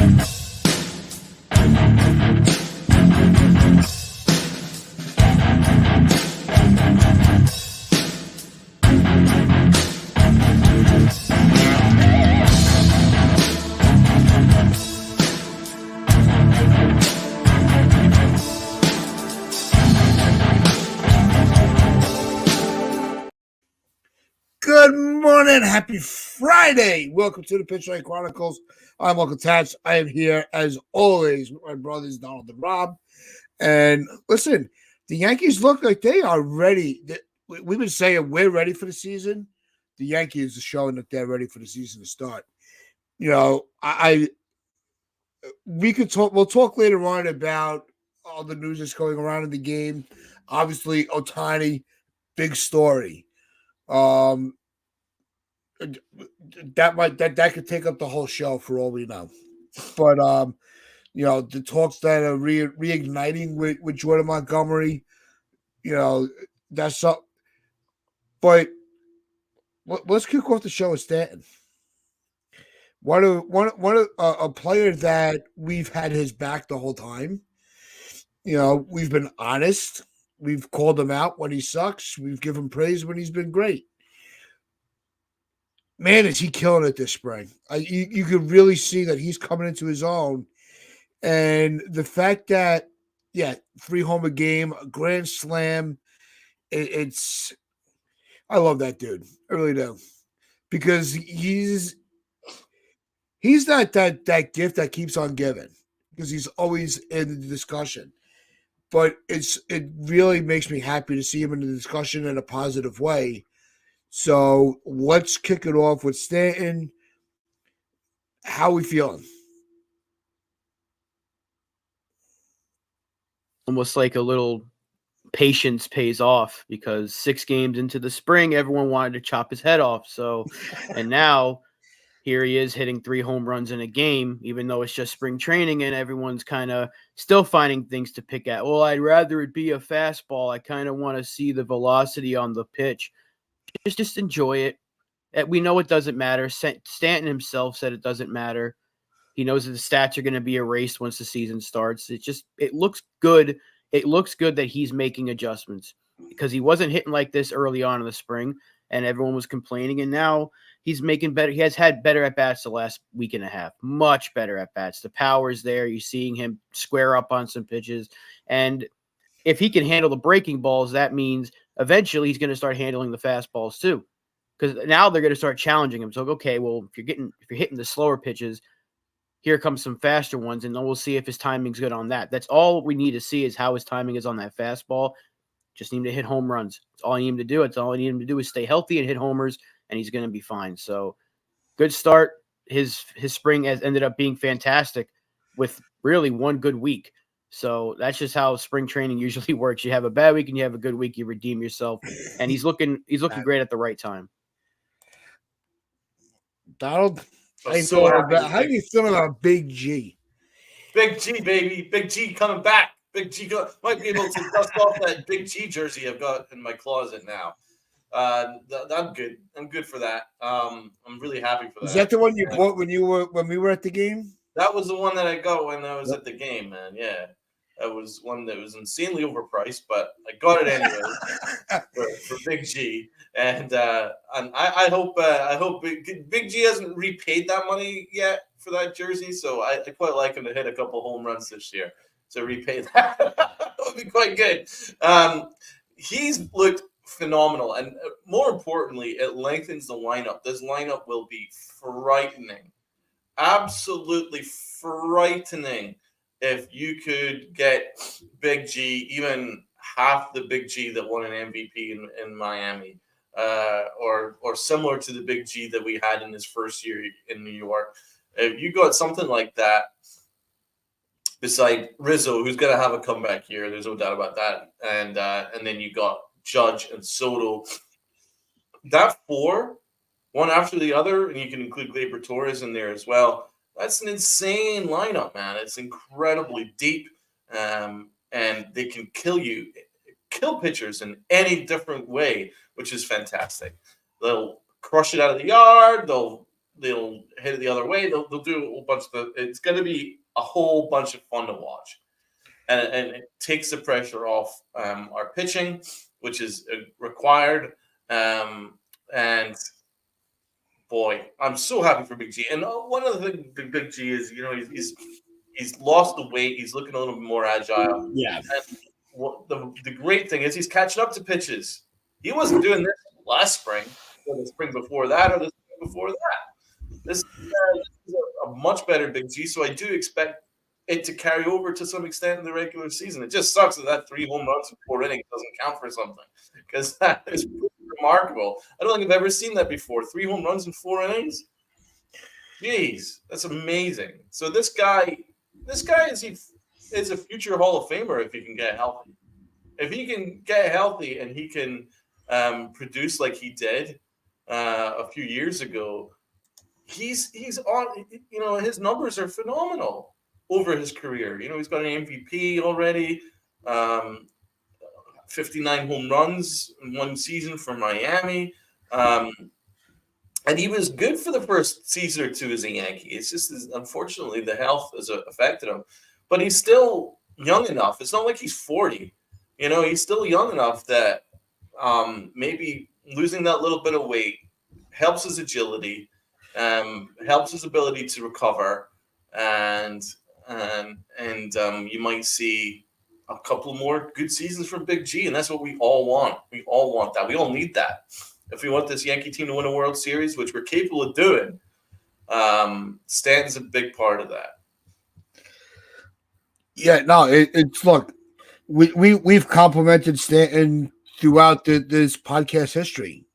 Good morning. Happy Friday. Welcome to the Pitch Rate Chronicles. I'm Uncle Tats. I am here, as always, with my brothers, Donald and Rob. And listen, the Yankees look like they are ready. We've been saying we're ready for the season. The Yankees are showing that they're ready for the season to start. You know, we'll talk later on about all the news that's going around in the game. Obviously, Ohtani, big story. That could take up the whole show for all we know. But the talks that are reigniting with Jordan Montgomery, that's up. But let's kick off the show with Stanton. A player that we've had his back the whole time. We've been honest. We've called him out when he sucks. We've given praise when he's been great. Man, is he killing it this spring. You could really see that he's coming into his own. And the fact that, 3 home a game, a grand slam, I love that dude. I really do. Because he's not that gift that keeps on giving. Because he's always in the discussion. But it really makes me happy to see him in the discussion in a positive way. So let's kick it off with Stanton. How are we feeling? Almost like a little patience pays off, because 6 games into the spring, everyone wanted to chop his head off. So, and now here he is hitting 3 home runs in a game, even though it's just spring training and everyone's kind of still finding things to pick at. Well, I'd rather it be a fastball. I kind of want to see the velocity on the pitch. Just enjoy it. We know it doesn't matter. Stanton himself said it doesn't matter. He knows that the stats are going to be erased once the season starts. It looks good. It looks good that he's making adjustments, because he wasn't hitting like this early on in the spring and everyone was complaining. And now he's making better. He has had better at bats the last week and a half, much better at bats. The power's there. You're seeing him square up on some pitches. And if he can handle the breaking balls, that means eventually he's going to start handling the fastballs too, because now they're going to start challenging him. So, okay, well, if you're hitting the slower pitches, here comes some faster ones, and then we'll see if his timing's good on that. That's all we need to see, is how his timing is on that fastball. Just need him to hit home runs. That's all I need him to do. That's all I need him to do is stay healthy and hit homers, and he's going to be fine. So, good start. His spring has ended up being fantastic with really one good week. So that's just how spring training usually works. You have a bad week and you have a good week. You redeem yourself, and he's looking great at the right time. Donald, how are you feeling about Big G? Big G, baby. Big G coming back. Big G might be able to dust off that Big G jersey I've got in my closet now. I'm good. I'm good for that. I'm really happy for that. Is that the one you bought when we were at the game? That was the one that I got when I was at the game, man. Yeah. That was one that was insanely overpriced, but I got it anyway for Big G. And I hope Big G hasn't repaid that money yet for that jersey, so I quite like him to hit a couple home runs this year to repay that. That would be quite good. He's looked phenomenal, and more importantly, it lengthens the lineup. This lineup will be frightening, absolutely frightening. If you could get Big G, even half the Big G that won an MVP in Miami, or similar to the Big G that we had in his first year in New York, if you got something like that, beside Rizzo, who's going to have a comeback year, there's no doubt about that, and then you got Judge and Soto, that 4, one after the other, and you can include Gleyber Torres in there as well. That's an insane lineup, man. It's incredibly deep, and they can kill pitchers in any different way, which is fantastic. They'll crush it out of the yard. They'll they'll hit it the other way. They'll do a whole bunch of it's going to be a whole bunch of fun to watch. And it takes the pressure off our pitching, which is required. And boy, I'm so happy for Big G. And one other thing, Big G is, he's lost the weight. He's looking a little bit more agile. Yeah. And the great thing is he's catching up to pitches. He wasn't doing this last spring, or the spring before that, or the spring before that. This is a much better Big G. So I do expect it to carry over to some extent in the regular season. It just sucks that 3 home runs in 4 innings doesn't count for something, because that is remarkable. I don't think I've ever seen that before. 3 home runs in 4 innings. Jeez, that's amazing. So this guy is a future Hall of Famer if he can get healthy. If he can get healthy and he can produce like he did a few years ago, he's on. His numbers are phenomenal over his career. He's got an MVP already, 59 home runs in one season for Miami. And he was good for the first season or two as a Yankee. It's just, unfortunately, the health has affected him. But he's still young enough. It's not like he's 40. He's still young enough that maybe losing that little bit of weight helps his agility, helps his ability to recover, and you might see a couple more good seasons from Big G, and that's what we all want. We all want that. We all need that. If we want this Yankee team to win a World Series, which we're capable of doing, Stanton's a big part of that. Yeah, no, it's look, we've complimented Stanton throughout this podcast history.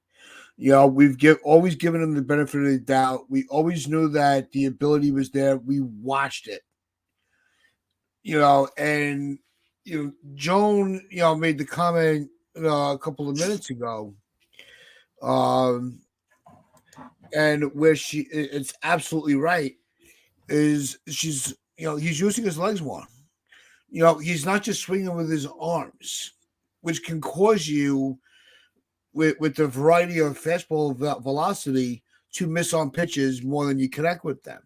We've always given him the benefit of the doubt. We always knew that the ability was there. We watched it. And Joan, made the comment a couple of minutes ago. And where it's absolutely right, is he's using his legs more. He's not just swinging with his arms, which can cause you with the variety of fastball velocity to miss on pitches more than you connect with them.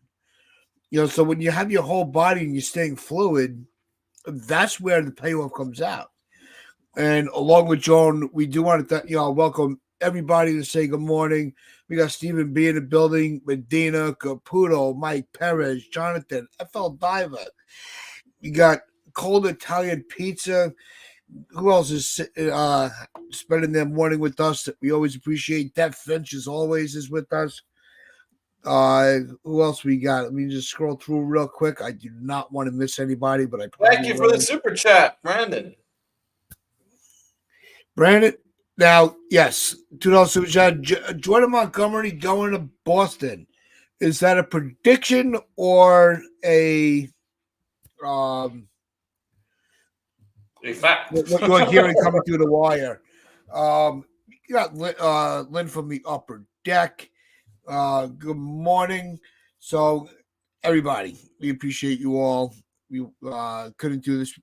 So when you have your whole body and you're staying fluid, that's where the payoff comes out. And along with John, we do want to welcome everybody to say good morning. We got Stephen B in the building, Medina, Caputo, Mike Perez, Jonathan, FL Diver. We got Cold Italian Pizza. Who else is spending their morning with us? We always appreciate. Def Finch, as always, is with us. Who else we got? Let me just scroll through real quick. I do not want to miss anybody, but I thank you for the super chat, Brandon. Now, yes, $2 super chat. Jordan Montgomery going to Boston. Is that a prediction or a fact? What you're hearing coming through the wire? You got Lynn from the upper deck. Good morning. So, everybody, we appreciate you all. We couldn't do this.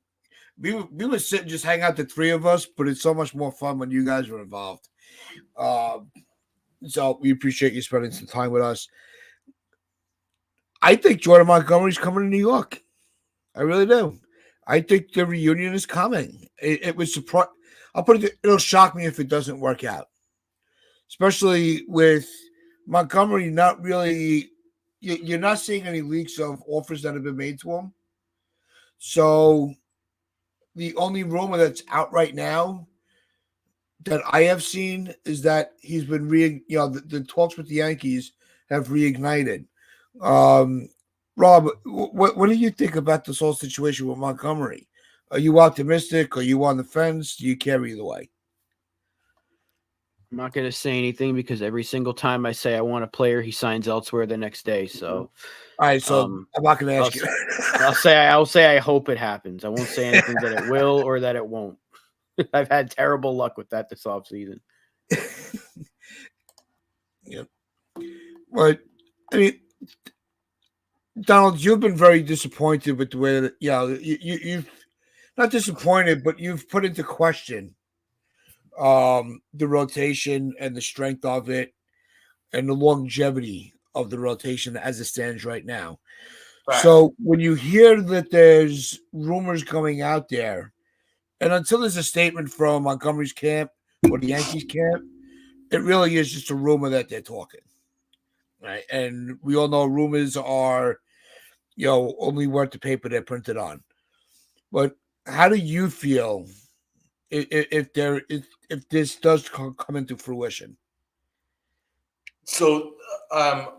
We would sit and just hang out, the 3 of us, but it's so much more fun when you guys are involved. So we appreciate you spending some time with us. I think Jordan Montgomery's coming to New York. I really do. I think the reunion is coming. It was surprise. It'll shock me if it doesn't work out, especially with Montgomery not really. You're not seeing any leaks of offers that have been made to him. So the only rumor that's out right now that I have seen is that he's been the talks with the Yankees have reignited. Rob, what do you think about this whole situation with Montgomery? Are you optimistic? Are you on the fence? Do you care either way? I'm not going to say anything because every single time I say I want a player, he signs elsewhere the next day. So, all right. So I'm not going to ask you. I'll say I hope it happens. I won't say anything that it will or that it won't. I've had terrible luck with that this offseason. Yep. But I mean, Donald, you've been very disappointed with the way that you've not disappointed, but you've put into question the rotation and the strength of it and the longevity of the rotation as it stands right now. Right. So when you hear that there's rumors going out there, and until there's a statement from Montgomery's camp or the Yankees camp, it really is just a rumor that they're talking. Right. And we all know rumors are, only worth the paper they're printed on. But how do you feel if this does come into fruition? So I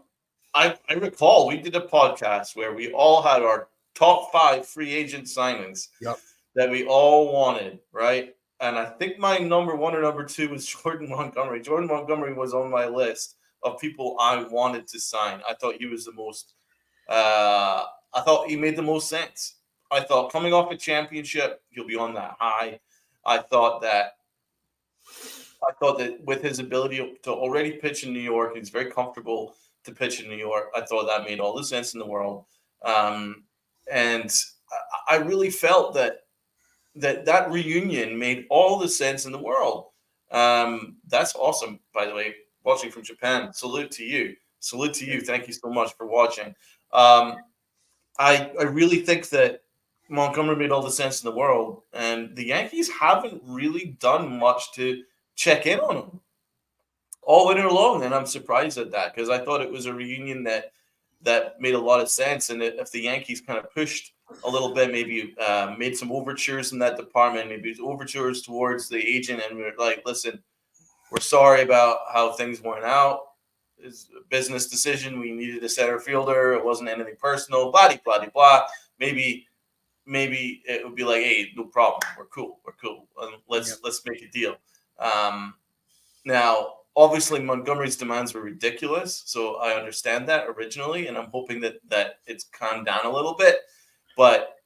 recall we did a podcast where we all had our top 5 free agent signings Yep. that we all wanted, right? And I think my number 1 or number 2 was Jordan Montgomery. Jordan Montgomery was on my list of people I wanted to sign. I thought he was the most. I thought he made the most sense. I thought coming off a championship, he'll be on that high. I thought that with his ability to already pitch in New York, he's very comfortable to pitch in New York. I thought that made all the sense in the world. And I really felt that reunion made all the sense in the world. That's awesome, by the way, watching from Japan. Salute to you. Thank you so much for watching. I really think that Montgomery made all the sense in the world, and the Yankees haven't really done much to check in on him all winter long, and I'm surprised at that because I thought it was a reunion that made a lot of sense. And if the Yankees kind of pushed a little bit, maybe made some overtures in that department, maybe overtures towards the agent, and we're like, listen, we're sorry about how things went out. It's a business decision. We needed a center fielder. It wasn't anything personal. Blah, blah, blah, blah. Maybe it would be like, hey, no problem. We're cool. Let's make a deal. Now, obviously, Montgomery's demands were ridiculous, so I understand that originally, and I'm hoping that it's calmed down a little bit. But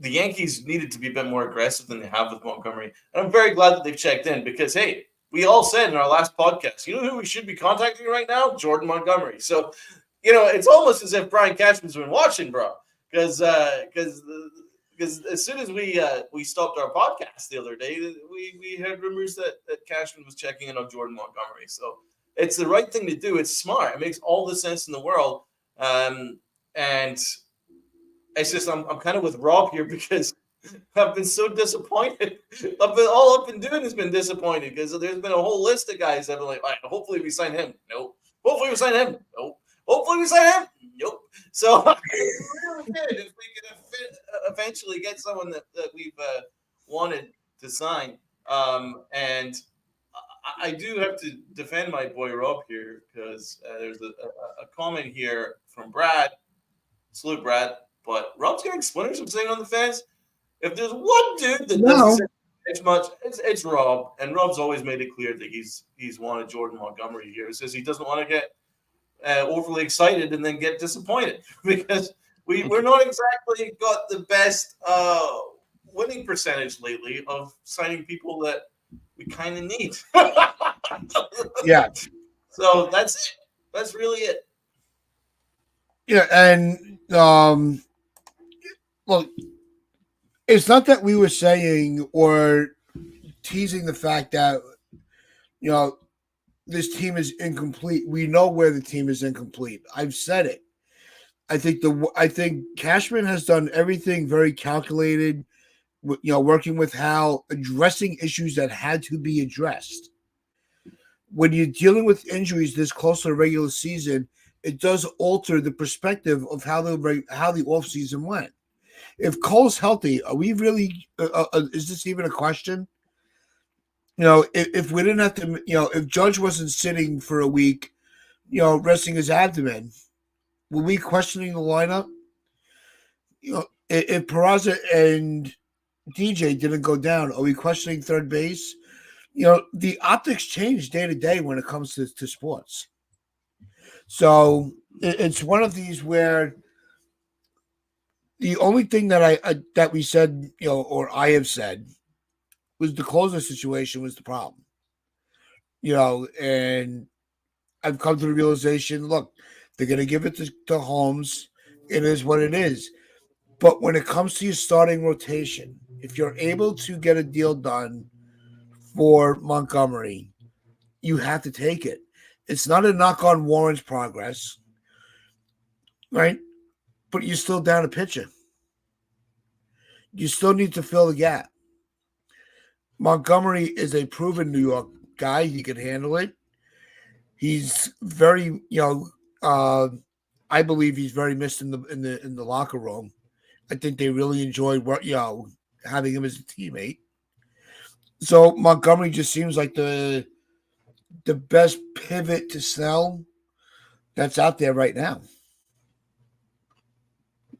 the Yankees needed to be a bit more aggressive than they have with Montgomery, and I'm very glad that they've checked in because, hey, we all said in our last podcast, you know who we should be contacting right now? Jordan Montgomery. So, it's almost as if Brian Cashman's been watching, bro, because as soon as we stopped our podcast the other day, we heard rumors that Cashman was checking in on Jordan Montgomery. So it's the right thing to do. It's smart. It makes all the sense in the world. And it's just I'm kind of with Rob here because I've been so disappointed. All I've been doing has been disappointed because there's been a whole list of guys that have been like, all right, hopefully we sign him. Nope. Hopefully we sign him. Nope. Hopefully we sign him. Nope. So it's really good if we can eventually get someone that we've wanted to sign. And I do have to defend my boy Rob here because there's a comment here from Brad. Salute, Brad. But Rob's getting splinters from saying on the fence. If there's one dude that doesn't say as much, it's Rob. And Rob's always made it clear that he's wanted Jordan Montgomery here. He says he doesn't want to get overly excited and then get disappointed because we're not exactly got the best winning percentage lately of signing people that we kind of need. Yeah. So that's it. That's really it. Yeah, and well, it's not that we were saying or teasing the fact that this team is incomplete. We know where the team is incomplete. I've said it. I think Cashman has done everything very calculated. Working with Hal, addressing issues that had to be addressed. When you're dealing with injuries this close to the regular season, it does alter the perspective of how the offseason went. If Cole's healthy, are we really? Is this even a question? If we didn't have to, if Judge wasn't sitting for a week, resting his abdomen, were we questioning the lineup? If Peraza and DJ didn't go down, are we questioning third base? The optics change day to day when it comes to sports. So it's one of these where the only thing that we said, or I have said, was the closer situation was the problem. And I've come to the realization, look, they're going to give it to Holmes. It is what it is. But when it comes to your starting rotation, if you're able to get a deal done for Montgomery, you have to take it. It's not a knock on Warren's progress right? But you're still down a pitcher. You still need to fill the gap. Montgomery is a proven New York guy. He can handle it. He's very, I believe he's very missed in the locker room. I think they really enjoyed having him as a teammate. So Montgomery just seems like the best pivot to sell that's out there right now.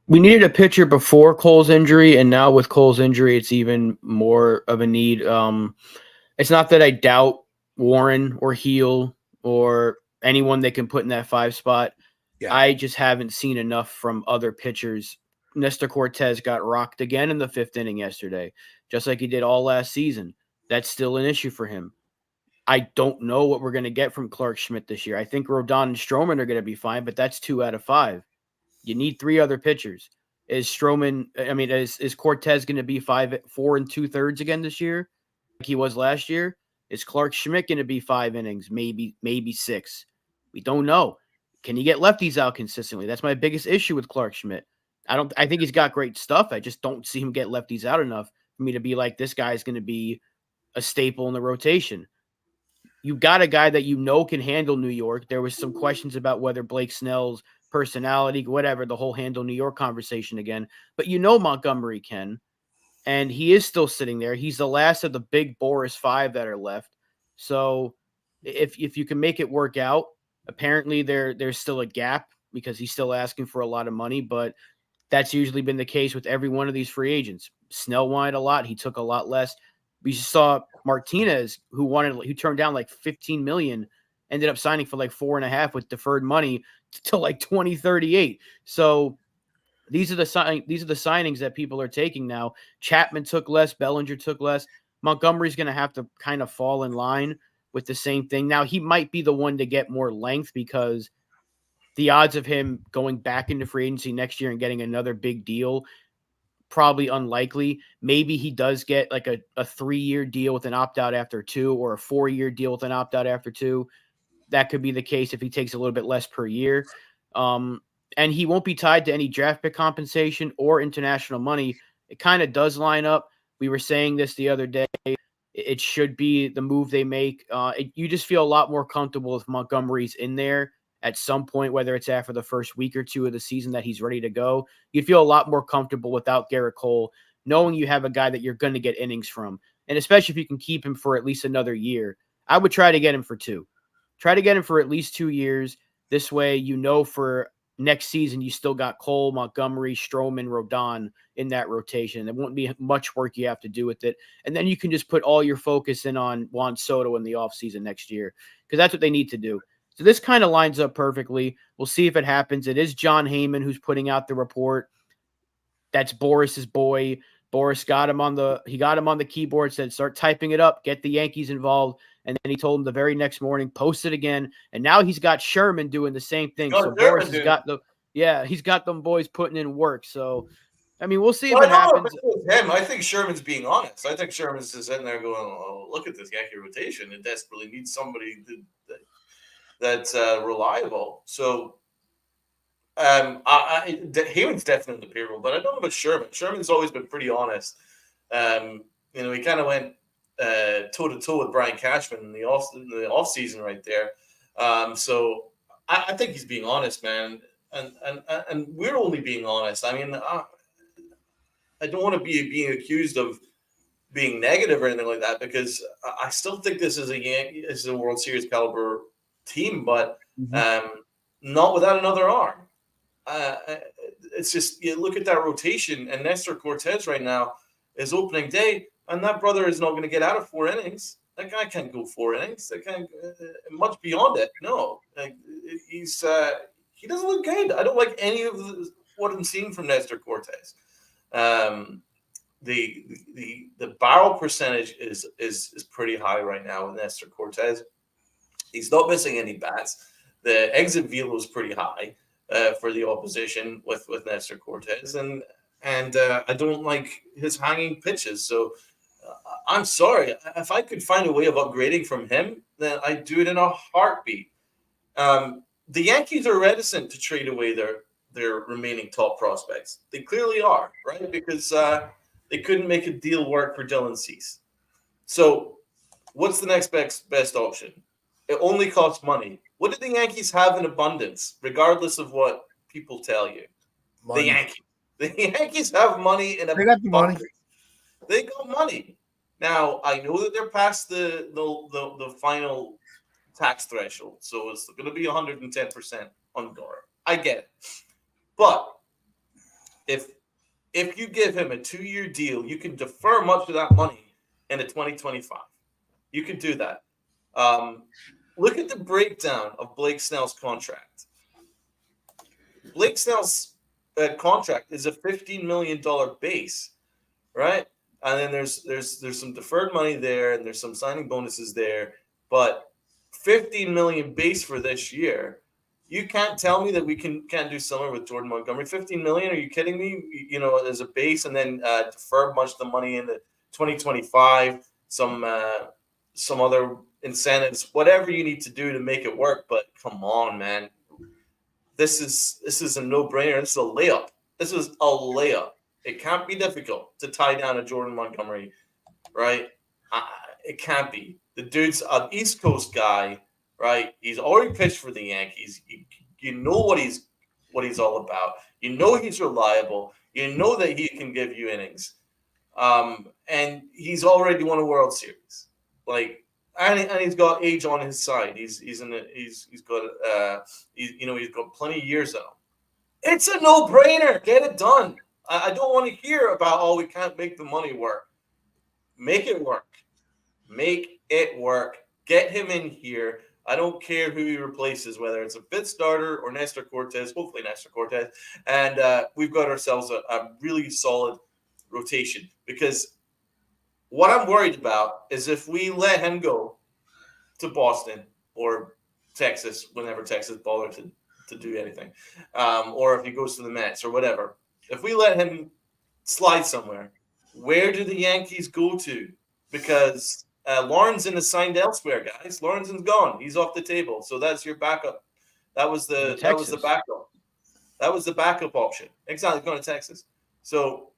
We needed a pitcher before Cole's injury, and now with Cole's injury, it's even more of a need. It's not that I doubt Warren or Heel or anyone they can put in that 5 spot. Yeah. I just haven't seen enough from other pitchers. Nestor Cortez got rocked again in the 5th inning yesterday, just like he did all last season. That's still an issue for him. I don't know what we're going to get from Clark Schmidt this year. I think Rodon and Stroman are going to be fine, but that's 2 out of 5. You need 3 other pitchers. Is Cortez going to be 4 2/3 again this year, like he was last year? Is Clark Schmidt going to be 5 innings, maybe 6? We don't know. Can he get lefties out consistently? That's my biggest issue with Clark Schmidt. I think he's got great stuff. I just don't see him get lefties out enough for me to be like, this guy's going to be a staple in the rotation. You got a guy that can handle New York. There was some questions about whether Blake Snell's personality, whatever, the whole handle New York conversation again. But Montgomery can, and he is still sitting there. He's the last of the big Boris 5 that are left. So if you can make it work out, apparently there's still a gap because he's still asking for a lot of money, but that's usually been the case with every one of these free agents. Snell wanted a lot. He took a lot less. We saw Martinez, who turned down like $15 million, ended up signing for like $4.5 million with deferred money till like 2038. So these are the signings that people are taking now. Chapman took less. Bellinger took less. Montgomery's going to have to kind of fall in line with the same thing. Now, he might be the one to get more length because the odds of him going back into free agency next year and getting another big deal, probably unlikely. Maybe he does get like a 3-year deal with an opt-out after 2 or a 4-year deal with an opt-out after 2. That could be the case if he takes a little bit less per year. And he won't be tied to any draft pick compensation or international money. It kind of does line up. We were saying this the other day. It should be the move they make. You just feel a lot more comfortable if Montgomery's in there at some point, whether it's after the first week or 2 of the season that he's ready to go. You feel a lot more comfortable without Garrett Cole, knowing you have a guy that you're going to get innings from. And especially if you can keep him for at least another year. I would try to get him for 2. Try to get him for at least 2 years. This way, for next season, you still got Cole, Montgomery, Stroman, Rodon in that rotation. There won't be much work you have to do with it. And then you can just put all your focus in on Juan Soto in the offseason next year because that's what they need to do. So this kind of lines up perfectly. We'll see if it happens. It is John Heyman who's putting out the report. That's Boris's boy. Boris got him on the keyboard, said, start typing it up, get the Yankees involved. And then he told him the very next morning, post it again. And now he's got Sherman doing the same thing. So Boris has got he's got them boys putting in work. So, I mean, we'll see if it happens. I think Sherman's being honest. I think Sherman's just sitting there going, oh, look at this Yankee rotation. It desperately needs somebody that's reliable. So, Heyman's definitely in the payroll, but I don't know about Sherman. Sherman's always been pretty honest. He kind of went toe-to-toe with Brian Cashman in the off season right there. So I think he's being honest, man. And we're only being honest. I mean, I don't want to be being accused of being negative or anything like that because I still think this is a World Series caliber team, but not without another arm. It's just you look at that rotation, and Nestor Cortez right now is opening day, and that brother is not going to get out of 4 innings. That guy can't go 4 innings. That can't much beyond it. No, he doesn't look good. I don't like any of what I'm seeing from Nestor Cortez. The barrel percentage is pretty high right now with Nestor Cortez. He's not missing any bats. The exit velo is pretty high for the opposition with Nestor Cortez, and I don't like his hanging pitches. So I'm sorry. If I could find a way of upgrading from him, then I'd do it in a heartbeat. The Yankees are reticent to trade away their remaining top prospects. They clearly are, right? Because they couldn't make a deal work for Dylan Cease. So what's the next best option? It only costs money. What do the Yankees have in abundance, regardless of what people tell you? The Money. Yankees. The Yankees have money in They got the money. abundance. They got money. Now, I know that they're past the final tax threshold, so it's going to be 110% on Dora. I get it. But if you give him a 2-year deal, you can defer much of that money into 2025. You can do that. Look at the breakdown of Blake Snell's contract. Blake Snell's contract is a $15 million base, right? And then there's some deferred money there, and there's some signing bonuses there. But $15 million base for this year. You can't tell me that we can't do similar with Jordan Montgomery. $15 million? Are you kidding me? You know, as a base, and then defer much of the money into 2025. Some other incentives, whatever you need to do to make it work. But come on, man, this is a no-brainer. This is a layup. This is a layup. It can't be difficult to tie down a Jordan Montgomery, right? It can't be. The dude's an East Coast guy, right? He's already pitched for the Yankees. You know what he's all about. You know he's reliable. You know that he can give you innings. And he's already won a World Series. Like, and he's got age on his side. He's got plenty of years on him. It's a no-brainer. Get it done. I don't want to hear about, we can't make the money work. Make it work. Make it work. Get him in here. I don't care who he replaces, whether it's a fifth starter or Nestor Cortez, hopefully Nestor Cortez. And we've got ourselves a really solid rotation. Because what I'm worried about is if we let him go to Boston or Texas, whenever Texas bothers to do anything, or if he goes to the Mets or whatever, if we let him slide somewhere, where do the Yankees go to? Because Lorenzen is signed elsewhere, guys. Lorenzen's gone. He's off the table. So that's your backup. That was the backup. That was the backup option. Exactly, going to Texas. So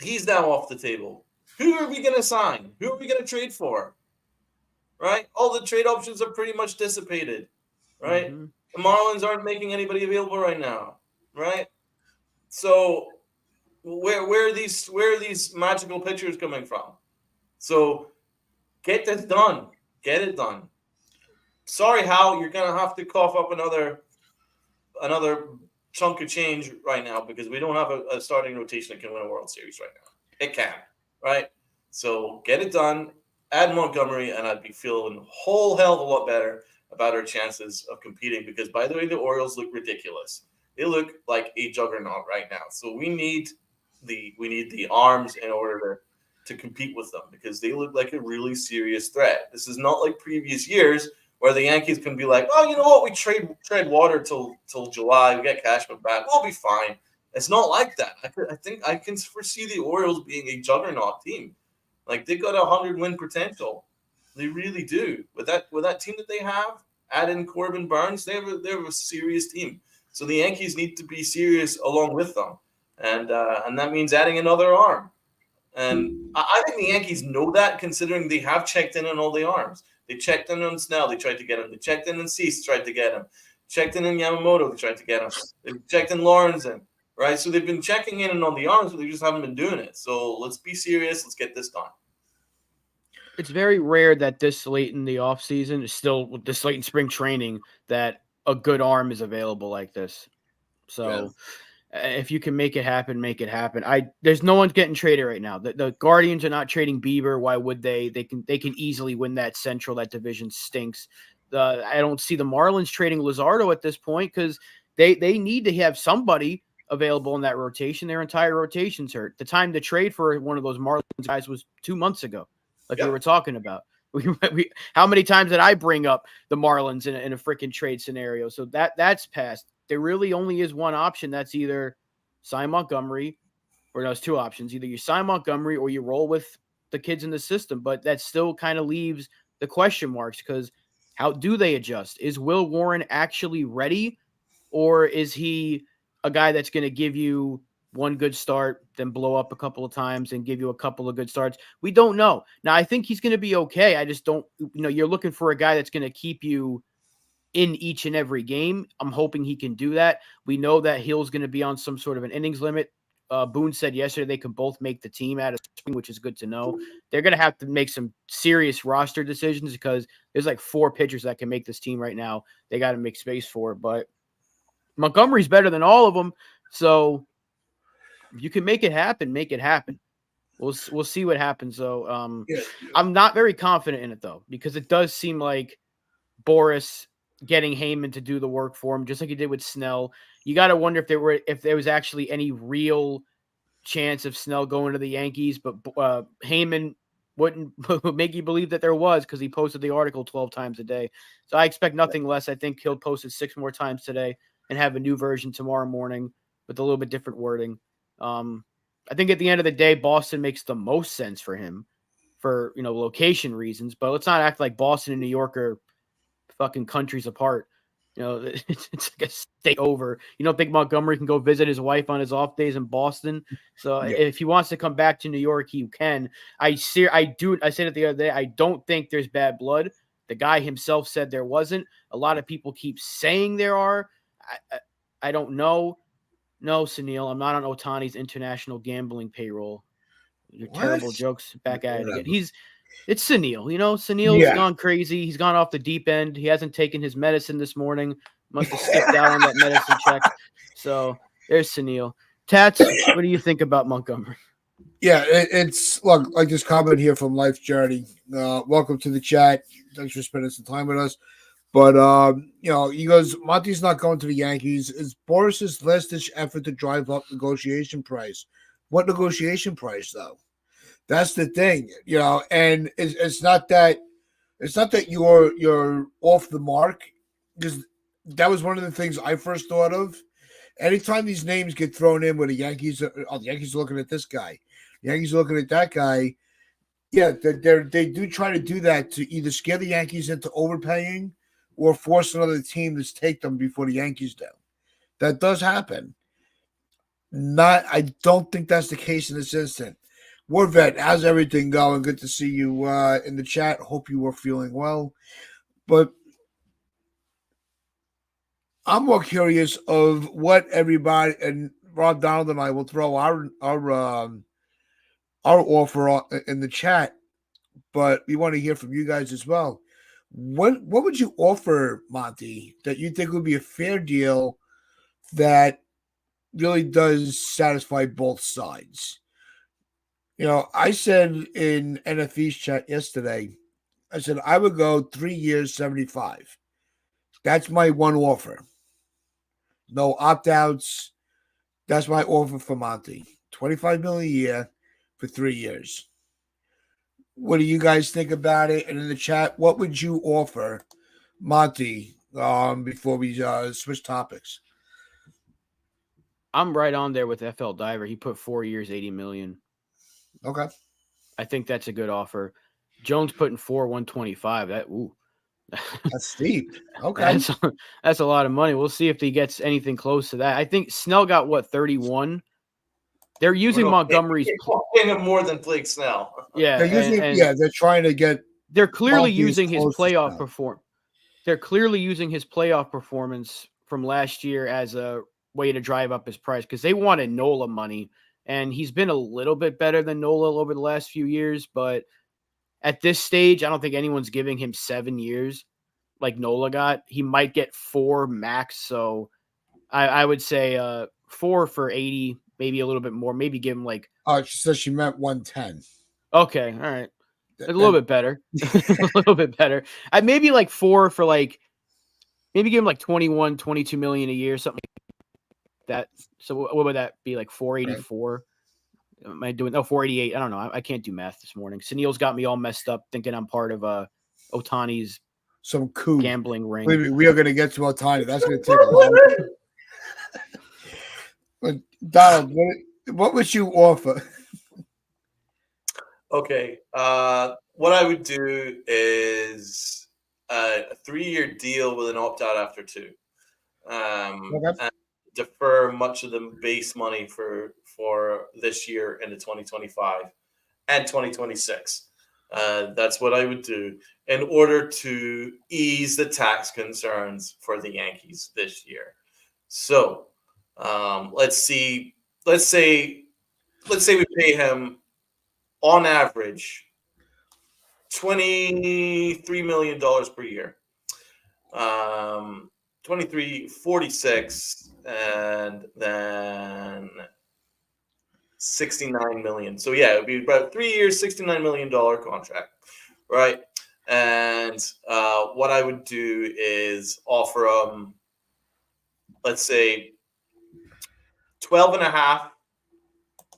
he's now off the table. Who are we going to sign? Who are we going to trade for? Right? All the trade options are pretty much dissipated. Right? Mm-hmm. The Marlins aren't making anybody available right now. Right? So where are these magical pitchers coming from? So get this done. Get it done. Sorry, Hal, you're gonna have to cough up another chunk of change right now because we don't have a starting rotation that can win a World Series right now. It can, right? So get it done. Add Montgomery, and I'd be feeling a whole hell of a lot better about our chances of competing. Because by the way, the Orioles look ridiculous. They look like a juggernaut right now. So we need the arms in order to compete with them because they look like a really serious threat. This is not like previous years where the Yankees can be like, oh, you know what, we trade water till July, we get Cashman back, we'll be fine. It's not like that. I think I can foresee the Orioles being a juggernaut team. Like they got 100-win potential. They really do. With that team that they have, add in Corbin Burns, they have a serious team. So the Yankees need to be serious along with them. And that means adding another arm. And I think the Yankees know that, considering they have checked in on all the arms. They checked in on Snell. They tried to get him. They checked in on Cease. Tried to get him. Checked in on Yamamoto. They tried to get him. They checked in Lorenzen. Right? So they've been checking in on the arms, but they just haven't been doing it. So let's be serious. Let's get this done. It's very rare that this late in the offseason, still this late in spring training, that a good arm is available like this. So if you can make it happen, make it happen. There's no one getting traded right now. The Guardians are not trading Bieber. Why would they? They can easily win that Central. That division stinks. I don't see the Marlins trading Luzardo at this point because they need to have somebody available in that rotation. Their entire rotation's hurt. The time to trade for one of those Marlins guys was 2 months ago, like we were talking about. How many times did I bring up the Marlins in a freaking trade scenario? So that's passed. There really only is one option. That's either sign Montgomery, or there's two options. Either you sign Montgomery or you roll with the kids in the system. But that still kind of leaves the question marks because how do they adjust? Is Will Warren actually ready, or is he a guy that's going to give you one good start, then blow up a couple of times and give you a couple of good starts. We don't know. Now, I think he's going to be okay. I just don't, you're looking for a guy that's going to keep you in each and every game. I'm hoping he can do that. We know that Hill's going to be on some sort of an innings limit. Boone said yesterday they can both make the team out of spring, which is good to know. They're going to have to make some serious roster decisions because there's like 4 pitchers that can make this team right now. They got to make space for it, but Montgomery's better than all of them. So if you can make it happen, make it happen. We'll see what happens though. I'm not very confident in it though, because it does seem like Boris getting Heyman to do the work for him, just like he did with Snell. You got to wonder if there was actually any real chance of Snell going to the Yankees, but Heyman wouldn't make you believe that there was because he posted the article 12 times a day. So I expect nothing less. I think he'll post it 6 more times today and have a new version tomorrow morning with a little bit different wording. I think at the end of the day, Boston makes the most sense for him for, location reasons, but let's not act like Boston and New York are fucking countries apart. It's like a state over. You don't think Montgomery can go visit his wife on his off days in Boston? So if he wants to come back to New York, he can. I said it the other day. I don't think there's bad blood. The guy himself said there wasn't. A lot of people keep saying there are. I don't know. No, Sunil, I'm not on Ohtani's international gambling payroll. Your terrible jokes back at it again. It's Sunil. Sunil's gone crazy. He's gone off the deep end. He hasn't taken his medicine this morning. Must have skipped out on that medicine check. So there's Sunil. Tats, what do you think about Montgomery? Yeah, it's look like this comment here from Life Journey. Welcome to the chat. Thanks for spending some time with us. But he goes, Monty's not going to the Yankees. It's Boris's last-ditch effort to drive up negotiation price. What negotiation price though? That's the thing, and it's not that you're off the mark, because that was one of the things I first thought of. Anytime these names get thrown in where the Yankees are looking at this guy, the Yankees are looking at that guy. Yeah, they do try to do that to either scare the Yankees into overpaying or force another team to take them before the Yankees do. That does happen. I don't think that's the case in this instant. Warvet, how's everything going? Good to see you in the chat. Hope you are feeling well. But I'm more curious of what everybody, and Rob Donald and I will throw our offer in the chat, but we want to hear from you guys as well. What would you offer, Monty, that you think would be a fair deal that really does satisfy both sides? I said in NFE's chat yesterday, I said I would go 3 years, 75. That's my one offer. No opt-outs. That's my offer for Monty. $25 million a year for 3 years. What do you guys think about it? And in the chat, what would you offer, Monty, before we switch topics? I'm right on there with FL Diver. He put 4 years, $80 million. Okay. I think that's a good offer. Jones putting 125. That's steep. Okay. That's a lot of money. We'll see if he gets anything close to that. I think Snell got 31. They're using Montgomery's paying him more than Blake Snell. Yeah. They're trying to get they're clearly using his playoff performance. They're clearly using his playoff performance from last year as a way to drive up his price because they wanted Nola money. And he's been a little bit better than Nola over the last few years. But at this stage, I don't think anyone's giving him 7 years like Nola got. He might get 4 max. So I would say 4 for 80, maybe a little bit more. Maybe give him like. Oh, she said she meant 110. Okay. All right. A little bit better. A little bit better. Maybe like 4 for like. Maybe give him like 21, 22 million a year, something like that. So what would that be, like 484? Right. Am I doing 488? I don't know. I can't do math this morning. Sunil's got me all messed up thinking I'm part of Ohtani's some coup gambling ring. We are going to get to Ohtani. That's going to take a while. But Donald, what would you offer? Okay. What I would do is a 3-year deal with an opt-out after 2. Okay. And defer much of the base money for this year into 2025 and 2026. That's what I would do in order to ease the tax concerns for the Yankees this year. So let's say we pay him on average $23 million per year. 23.46 and then 69 million. So yeah, it would be about 3 years, $69 million contract, right? And what I would do is offer him, let's say, 12 and a half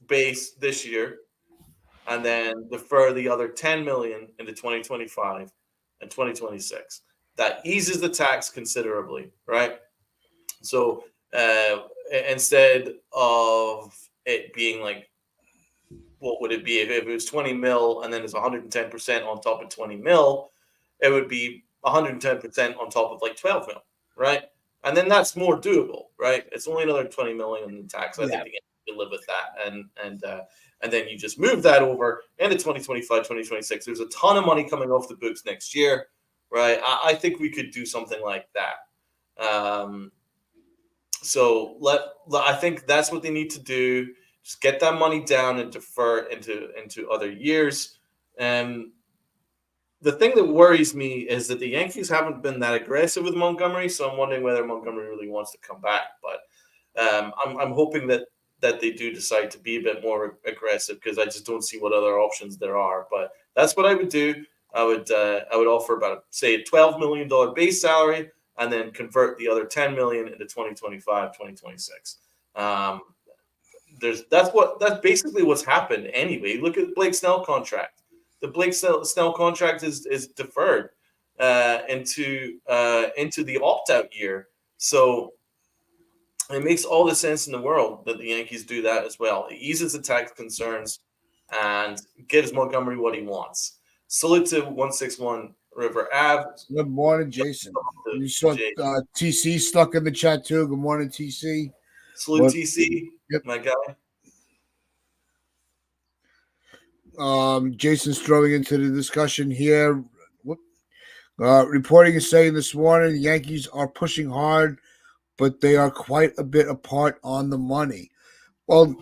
base this year, and then defer the other 10 million into 2025 and 2026. That eases the tax considerably, right? So instead of it being like, what would it be if it was 20 mil and then it's 110% on top of 20 mil? It would be 110% on top of like 12 mil, right? And then that's more doable, right? It's only another 20 million in tax. I think you live with that, and then you just move that over into 2025, 2026. There's a ton of money coming off the books next year, right? I think we could do something like that. So I think that's what they need to do. Just get that money down and defer into other years. And the thing that worries me is that the Yankees haven't been that aggressive with Montgomery, so I'm wondering whether Montgomery really wants to come back. But I'm hoping that they do decide to be a bit more aggressive, because I just don't see what other options there are. But that's what I would do. I would offer about, say, a $12 million base salary, and then convert the other 10 million into 2025, 2026. That's basically what's happened anyway. Look at Blake Snell contract. The Blake Snell contract is deferred into the opt-out year. So it makes all the sense in the world that the Yankees do that as well. It eases the tax concerns and gives Montgomery what he wants. Salute to 161 River Ave. Good morning, Jason. You saw TC stuck in the chat too. Good morning, TC. Salute TC, yep. My guy. Jason's throwing into the discussion here. Reporting is saying this morning the Yankees are pushing hard, but they are quite a bit apart on the money. Well,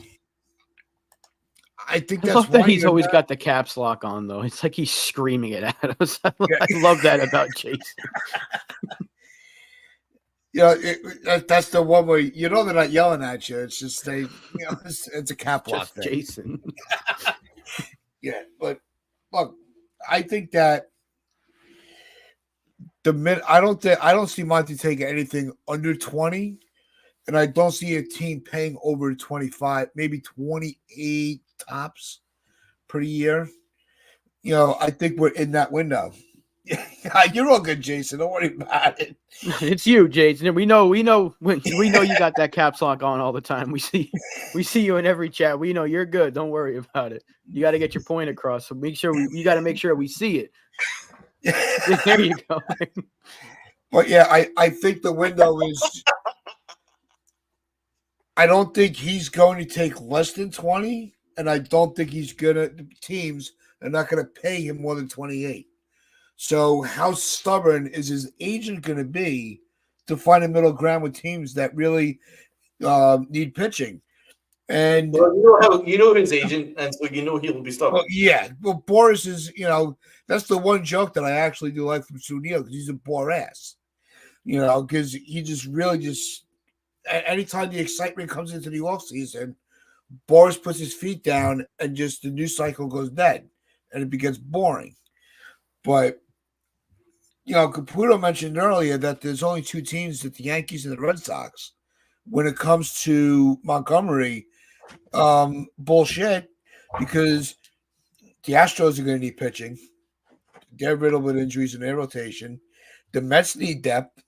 I think I love that he's always got the caps lock on, though. It's like he's screaming it at us. I love that about Jason. That's the one where they're not yelling at you. It's just it's a cap lock thing. Jason. Yeah, but look, I think that I don't see Monty taking anything under 20, and I don't see a team paying over 25, maybe 28 tops per year. I think we're in that window. You're all good, Jason. Don't worry about it. It's you, Jason. We know you got that caps lock on all the time. We see you in every chat. We know you're good. Don't worry about it. You got to get your point across. So you got to make sure we see it. There you go. But yeah, I think the window is. I don't think he's going to take less than 20, and I don't think he's gonna. Teams are not going to pay him more than 28. So how stubborn is his agent going to be to find a middle ground with teams that really need pitching? And you know his agent, and so he'll be stubborn. Well, yeah. Well, Boris is, that's the one joke that I actually do like from Sunil, because he's a bore ass. Because he just really anytime the excitement comes into the offseason, Boris puts his feet down and just the news cycle goes dead and it becomes boring. But Caputo mentioned earlier that there's only two teams, that the Yankees and the Red Sox. When it comes to Montgomery, bullshit, because the Astros are going to need pitching. They're riddled with injuries in their rotation. The Mets need depth.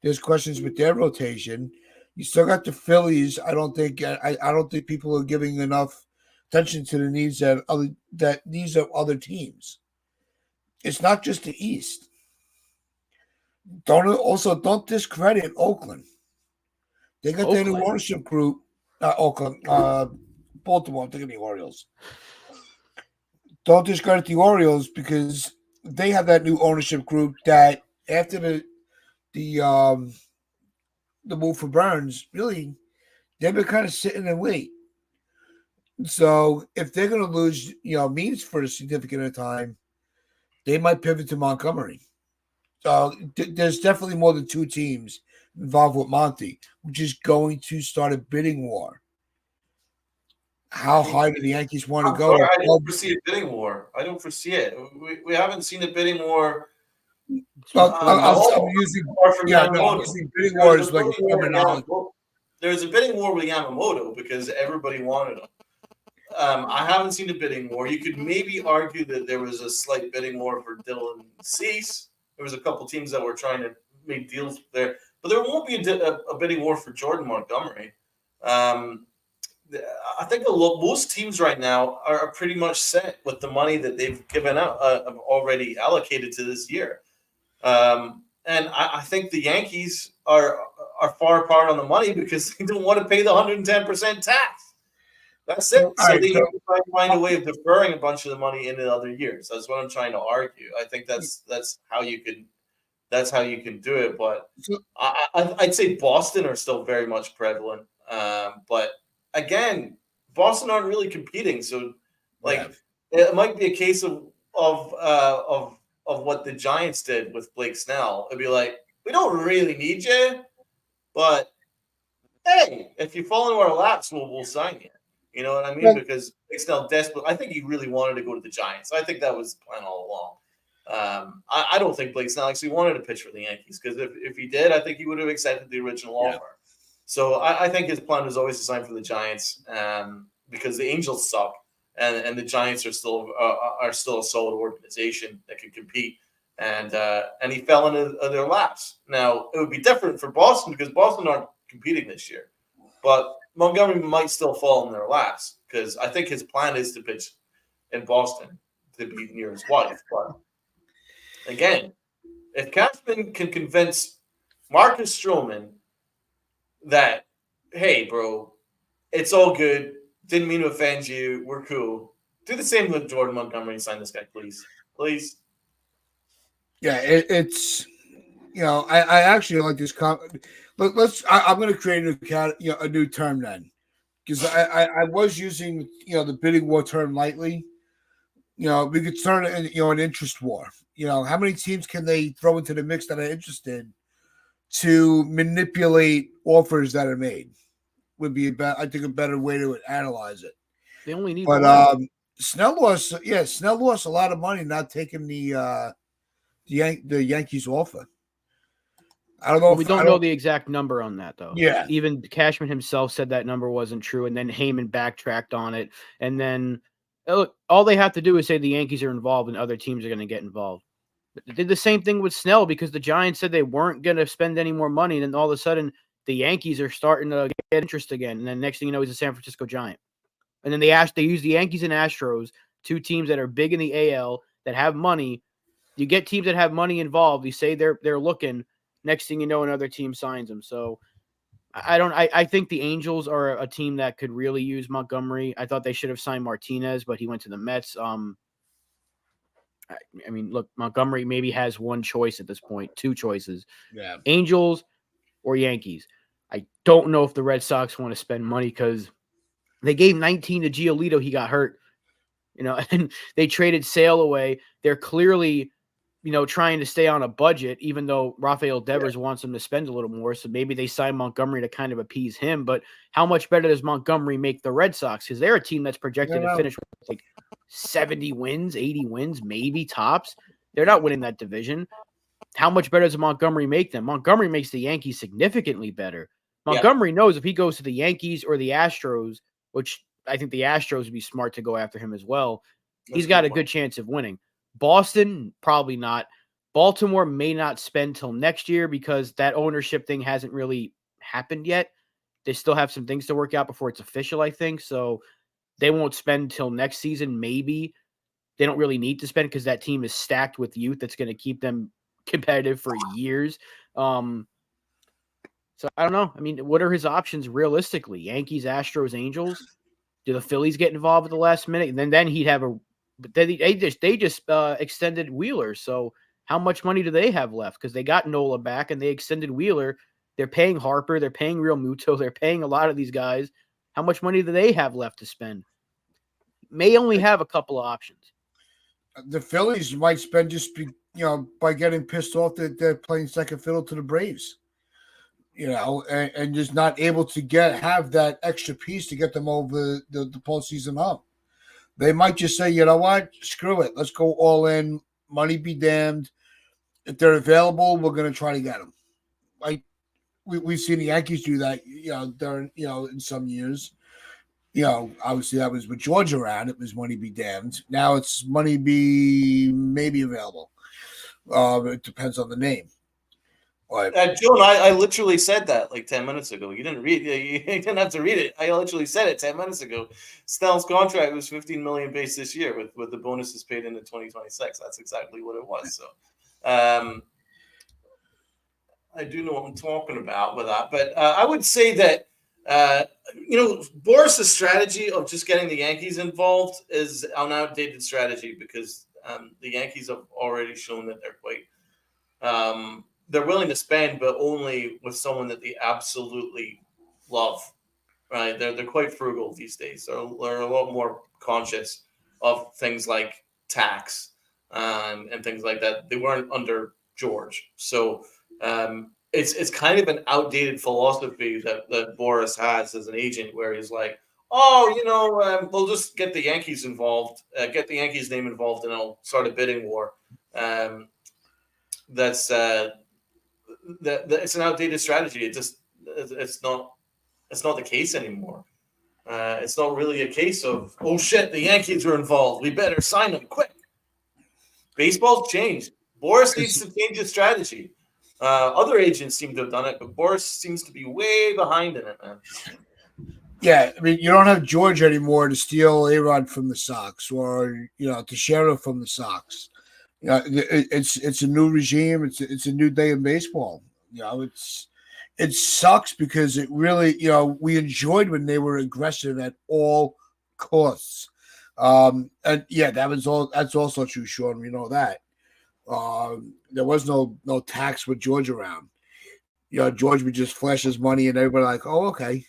There's questions with their rotation. You still got the Phillies. I don't think people are giving enough attention to the needs of other teams. It's not just the East. Don't discredit Oakland. They got their new ownership group. Oakland, Baltimore. I'm thinking the Orioles. Don't discredit the Orioles because they have that new ownership group that after the move for Burns, really, they've been kind of sitting and wait. So if they're going to lose, Means for a significant amount of time, they might pivot to Montgomery. So there's definitely more than two teams involved with Monty, which is going to start a bidding war. How high do the Yankees want to go? Sorry, I don't foresee a bidding war. I don't foresee it. We haven't seen a bidding war. I'm using bidding war as like a terminology. There's a bidding war with Yamamoto because everybody wanted him. I haven't seen a bidding war. You could maybe argue that there was a slight bidding war for Dylan Cease. There was a couple teams that were trying to make deals there, but there won't be a bidding war for Jordan Montgomery. I think most teams right now are pretty much set with the money that they've given out, already allocated to this year. And I think the Yankees are far apart on the money because they don't want to pay the 110% tax. That's it. So they have to try to find a way of deferring a bunch of the money into other years. That's what I'm trying to argue. I think that's how you can do it. But I'd say Boston are still very much prevalent. But again, Boston aren't really competing. So it might be a case of what the Giants did with Blake Snell. It'd be like, we don't really need you, but hey, if you fall into our laps, we'll sign you. You know what I mean? Yeah. Because Blake Snell I think he really wanted to go to the Giants. I think that was the plan all along. I don't think Blake Snell actually wanted to pitch for the Yankees because if he did, I think he would have accepted the original offer. So I think his plan was always to sign for the Giants because the Angels suck and the Giants are still a solid organization that can compete. And he fell into their laps. Now it would be different for Boston because Boston aren't competing this year, but Montgomery might still fall in their laps because I think his plan is to pitch in Boston to be near his wife. But again, if Cashman can convince Marcus Stroman that, hey, bro, it's all good, didn't mean to offend you, we're cool. Do the same with Jordan Montgomery and sign this guy, please. Please. Yeah, it's I actually like this comment. But I'm going to create a new term then, because I was using the bidding war term lightly. We could turn it into an interest war. How many teams can they throw into the mix that are interested to manipulate offers that are made? Would be I think a better way to analyze it. They only need one. Snell lost a lot of money not taking the Yankees offer. I don't know. We don't know the exact number on that, though. Yeah. Even Cashman himself said that number wasn't true, and then Heyman backtracked on it. And then, look, all they have to do is say the Yankees are involved and other teams are going to get involved. They did the same thing with Snell because the Giants said they weren't going to spend any more money, and then all of a sudden the Yankees are starting to get interest again. And then next thing you know, he's a San Francisco Giant. And then they use the Yankees and Astros, two teams that are big in the AL that have money. You get teams that have money involved. You say they're looking. Next thing you know, another team signs him. So I think the Angels are a team that could really use Montgomery. I thought they should have signed Martinez, but he went to the Mets. I mean, look, Montgomery maybe has one choice at this point, two choices. Yeah. Angels or Yankees. I don't know if the Red Sox want to spend money because they gave 19 to Giolito. He got hurt, and they traded Sale away. They're clearly trying to stay on a budget, even though Rafael Devers wants them to spend a little more. So maybe they sign Montgomery to kind of appease him. But how much better does Montgomery make the Red Sox? Because they're a team that's projected to finish with like 70 wins, 80 wins, maybe tops. They're not winning that division. How much better does Montgomery make them? Montgomery makes the Yankees significantly better. Montgomery knows if he goes to the Yankees or the Astros, which I think the Astros would be smart to go after him as well, he's got a good chance of winning. Boston, probably not. Baltimore may not spend till next year because that ownership thing hasn't really happened yet. They still have some things to work out before it's official, I think. So they won't spend till next season, maybe. They don't really need to spend because that team is stacked with youth that's going to keep them competitive for years. So I don't know. I mean, what are his options realistically? Yankees, Astros, Angels. Do the Phillies get involved at the last minute? And then he'd have a. But they just extended Wheeler. So how much money do they have left? Because they got Nola back and they extended Wheeler. They're paying Harper. They're paying Real Muto. They're paying a lot of these guys. How much money do they have left to spend? May only have a couple of options. The Phillies might spend by getting pissed off that they're playing second fiddle to the Braves. And just not able to have that extra piece to get them over the postseason hump. They might just say, you know what, screw it, let's go all in, money be damned. If they're available, we're going to try to get them. Like we've seen the Yankees do that, during, in some years. Obviously that was with George around. It was money be damned. Now it's money be maybe available. It depends on the name. Joan, I literally said that like 10 minutes ago. You didn't read it. You didn't have to read it. I literally said it 10 minutes ago. Snell's contract was $15 million base this year with the bonuses paid into 2026. That's exactly what it was. So I do know what I'm talking about with that. But I would say that, Boris's strategy of just getting the Yankees involved is an outdated strategy because the Yankees have already shown that they're quite they're willing to spend, but only with someone that they absolutely love, right? They're quite frugal these days. They're a lot more conscious of things like tax and things like that. They weren't under George. So it's kind of an outdated philosophy that Boris has as an agent where he's like, we'll just get the Yankees involved, get the Yankees name involved, and I'll start a bidding war. It's an outdated strategy. It's not the case anymore. It's not really a case of, oh shit, the Yankees are involved, we better sign them quick. Baseball's changed. Boris needs to change his strategy. Other agents seem to have done it, but Boris seems to be way behind in it, man. Yeah, I mean, you don't have George anymore to steal A-Rod from the Sox or Teixeira from the Sox. It's a new regime. It's a new day in baseball. It sucks because it really, we enjoyed when they were aggressive at all costs. And yeah, that's also true, Sean. We know that. There was no tax with George around. George would just flash his money and everybody like, oh, okay,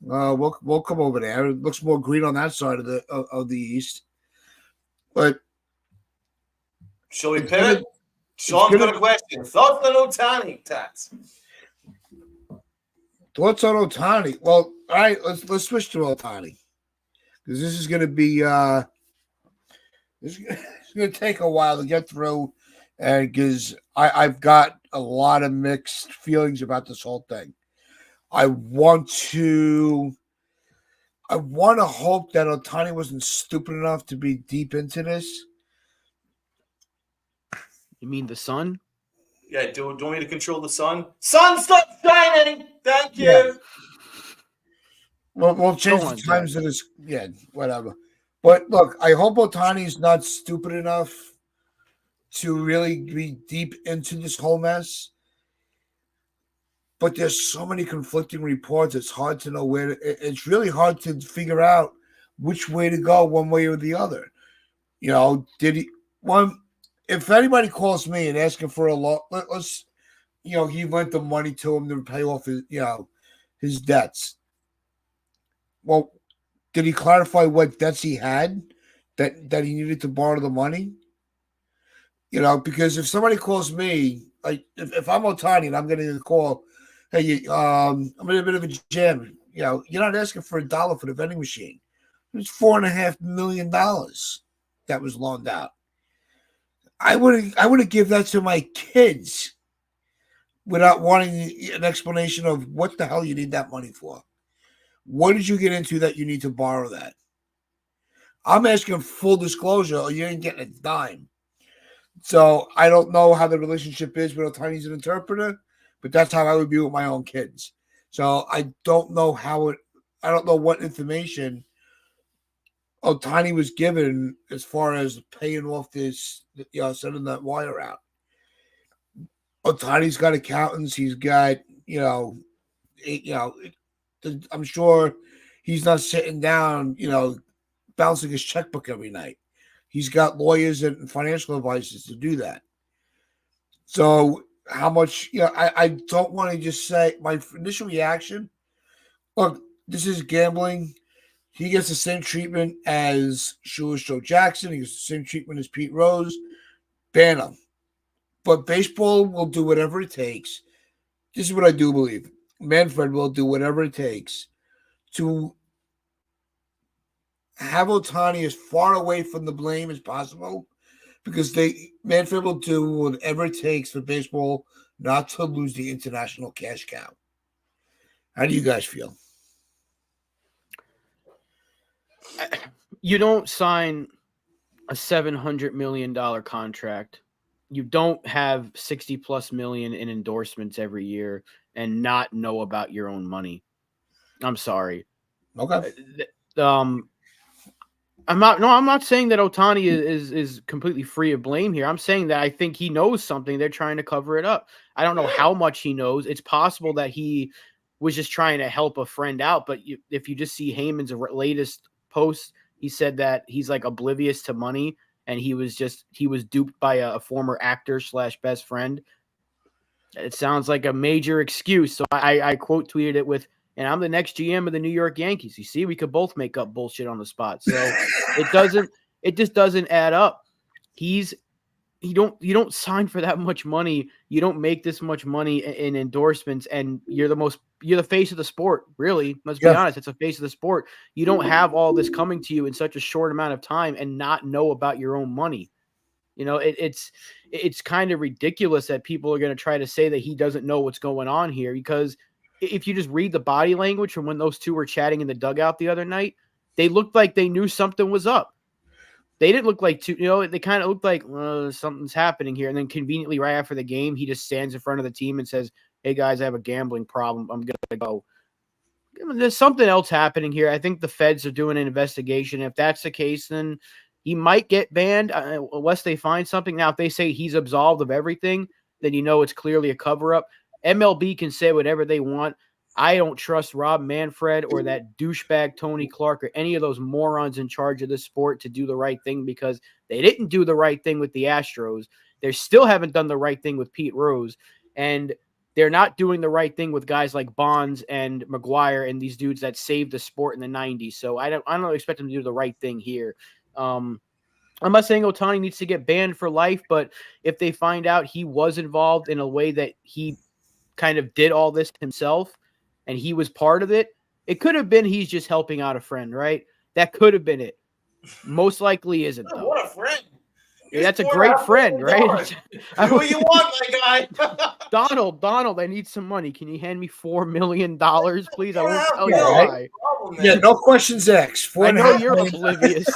we'll come over there. It looks more green on that side of the East. But shall we pivot? Sean's got a question. Thoughts on Ohtani, Tats? Thoughts on Ohtani? Well, all right, let's switch to Ohtani because this is going to be it's going to take a while to get through, and because I've got a lot of mixed feelings about this whole thing. I want to hope that Ohtani wasn't stupid enough to be deep into this. You mean the sun? Yeah, do you want me to control the sun? Sun, stop shining! Thank you! Yeah. We'll change the times of this. Yeah, whatever. But look, I hope Ohtani's not stupid enough to really be deep into this whole mess. But there's so many conflicting reports. It's hard to know it's really hard to figure out which way to go, one way or the other. If anybody calls me and asking for a loan, he lent the money to him to pay off his debts. Well, did he clarify what debts he had that he needed to borrow the money? Because if somebody calls me, like if I'm Ohtani and I'm getting a call, hey, I'm in a bit of a jam. You're not asking for $1 for the vending machine. It's $4.5 million that was loaned out. I would give that to my kids without wanting an explanation of what the hell you need that money for. What did you get into that you need to borrow that? I'm asking full disclosure, or you ain't getting a dime. So I don't know how the relationship is with Ohtani's an interpreter, but that's how I would be with my own kids. So I don't know I don't know what information Ohtani was given as far as paying off this, sending that wire out. Ohtani's got accountants. He's got, I'm sure he's not sitting down, bouncing his checkbook every night. He's got lawyers and financial advisors to do that. So how much, I don't want to just say my initial reaction. Look, this is gambling. He gets the same treatment as Shoeless Joe Jackson. He gets the same treatment as Pete Rose. Ban him. But baseball will do whatever it takes. This is what I do believe. Manfred will do whatever it takes to have Ohtani as far away from the blame as possible, because Manfred will do whatever it takes for baseball not to lose the international cash cow. How do you guys feel? You don't sign a $700 million contract. You don't have 60 plus million in endorsements every year and not know about your own money. I'm sorry. Okay. I'm not saying that Ohtani is completely free of blame here. I'm saying that I think he knows something. They're trying to cover it up. I don't know how much he knows. It's possible that he was just trying to help a friend out. But if you just see Heyman's latest post, he said that he's like oblivious to money and he was duped by a former actor / best friend. It sounds like a major excuse. So I quote tweeted it with, and I'm the next GM of the New York Yankees. You see, we could both make up bullshit on the spot. So it just doesn't add up. You don't sign for that much money. You don't make this much money in endorsements, and you're the face of the sport. Really, let's be honest. It's the face of the sport. You don't have all this coming to you in such a short amount of time and not know about your own money. It's kind of ridiculous that people are going to try to say that he doesn't know what's going on here, because if you just read the body language from when those two were chatting in the dugout the other night, they looked like they knew something was up. They didn't look like they kind of looked like something's happening here. And then conveniently right after the game, he just stands in front of the team and says, "Hey guys, I have a gambling problem. I'm going to go." There's something else happening here. I think the feds are doing an investigation. If that's the case, then he might get banned unless they find something. Now, if they say he's absolved of everything, then it's clearly a cover-up. MLB can say whatever they want. I don't trust Rob Manfred or that douchebag Tony Clark or any of those morons in charge of this sport to do the right thing, because they didn't do the right thing with the Astros. They still haven't done the right thing with Pete Rose. And they're not doing the right thing with guys like Bonds and McGuire and these dudes that saved the sport in the 90s. So I don't expect them to do the right thing here. I'm not saying Ohtani needs to get banned for life, but if they find out he was involved in a way that he kind of did all this himself and he was part of it, it could have been he's just helping out a friend, right? That could have been it. Most likely isn't, though. What a friend. Yeah, that's a great friend, right? Do what you want, my guy. Donald, I need some money. Can you hand me $4 million, please? I won't tell you why. Yeah, no questions asked. I know you're oblivious.